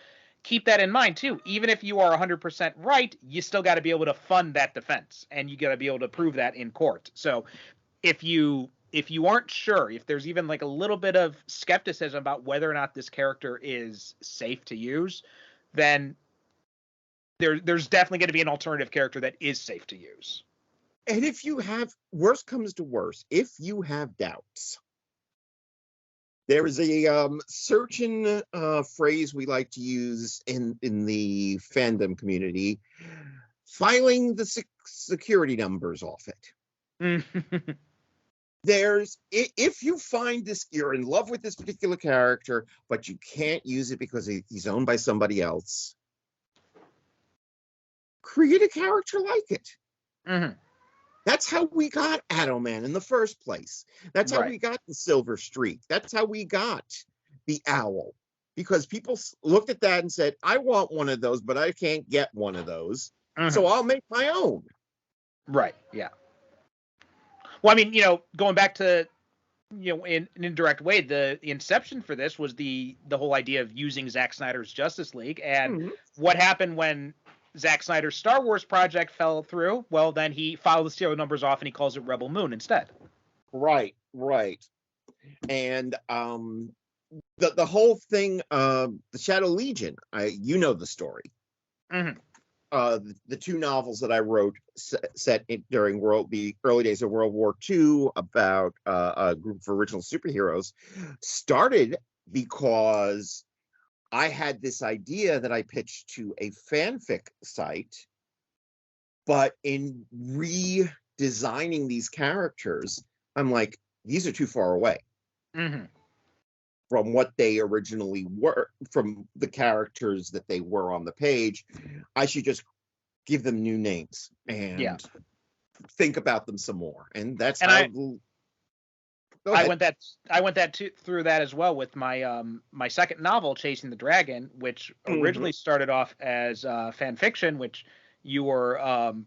keep that in mind too. Even if you are 100% right, you still got to be able to fund that defense, and you got to be able to prove that in court. So if you aren't sure, if there's even like a little bit of skepticism about whether or not this character is safe to use, then there's definitely going to be an alternative character that is safe to use. And if you have, worst comes to worst, if you have doubts, there is a certain phrase we like to use in the fandom community: filing the security numbers off it. If you find this, you're in love with this particular character, but you can't use it because he's owned by somebody else, create a character like it. Mm-hmm. That's how we got Addo-Man in the first place. That's how we got the Silver Streak. That's how we got the Owl. Because people looked at that and said, I want one of those, but I can't get one of those. Mm-hmm. So I'll make my own. Right, yeah. Well, I mean, going back to, in an indirect way, the inception for this was the whole idea of using Zack Snyder's Justice League. And what happened when Zack Snyder's Star Wars project fell through? Well, then he filed the serial numbers off and he calls it Rebel Moon instead. Right. And the whole thing, the Shadow Legion, you know the story. Mm-hmm. the two novels that I wrote set during the early days of World War II about a group of original superheroes started because I had this idea that I pitched to a fanfic site, but in redesigning these characters, I'm like, these are too far away from what they originally were, from the characters that they were on the page. I should just give them new names and think about them some more. And that's how. I went through that as well with my my second novel, Chasing the Dragon, which originally started off as fan fiction, which you were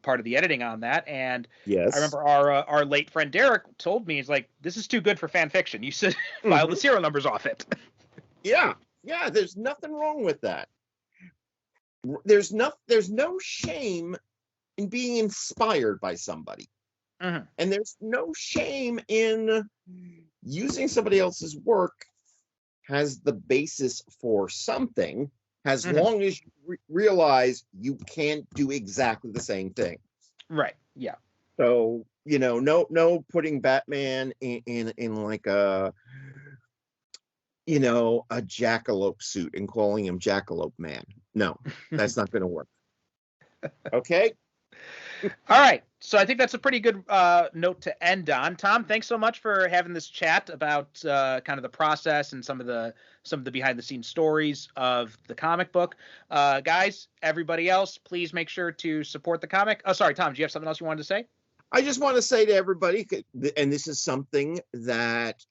part of the editing on that. And yes, I remember our late friend Derek told me, he's like, "This is too good for fan fiction. You should file the serial numbers off it." Yeah. There's nothing wrong with that. There's no shame in being inspired by somebody. And there's no shame in using somebody else's work as the basis for something, as long as you realize you can't do exactly the same thing. Right. Yeah. So, no putting Batman in like a jackalope suit and calling him Jackalope Man. No, that's not going to work. Okay. All right. So I think that's a pretty good note to end on. Tom, thanks so much for having this chat about kind of the process and some of the behind the scenes stories of the comic book. Guys, everybody else, please make sure to support the comic. Oh, sorry, Tom, do you have something else you wanted to say? I just want to say to everybody, and this is something that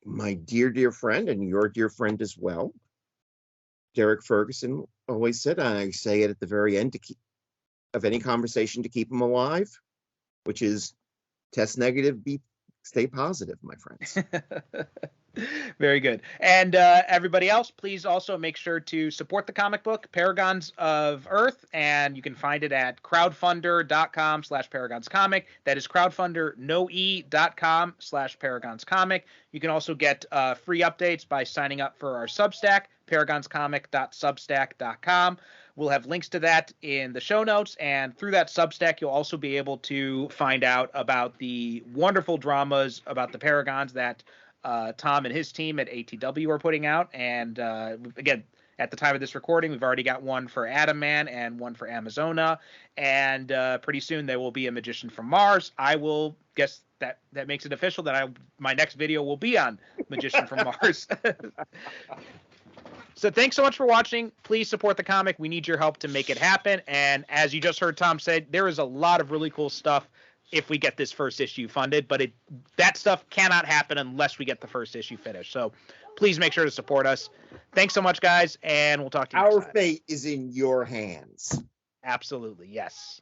my dear friend and your dear friend as well, Derek Ferguson, always said, and I say it at the very end of any conversation to keep them alive, which is test negative, stay positive, my friends. Very good. And everybody else, please also make sure to support the comic book, Paragons of Earth, and you can find it at crowdfunder.com/paragonscomic. That is crowdfunder.com/paragonscomic. You can also get free updates by signing up for our Substack, paragonscomic.substack.com. We'll have links to that in the show notes, and through that Substack, you'll also be able to find out about the wonderful dramas about the Paragons that Tom and his team at ATW are putting out. And again, at the time of this recording, we've already got one for Atom Man and one for Amazona, and pretty soon there will be a Magician from Mars. I will guess that makes it official that my next video will be on Magician from Mars. So thanks so much for watching. Please support the comic. We need your help to make it happen. And as you just heard Tom say, there is a lot of really cool stuff if we get this first issue funded, but that stuff cannot happen unless we get the first issue finished. So please make sure to support us. Thanks so much, guys, and we'll talk to you next time. Our fate is in your hands. Absolutely, yes.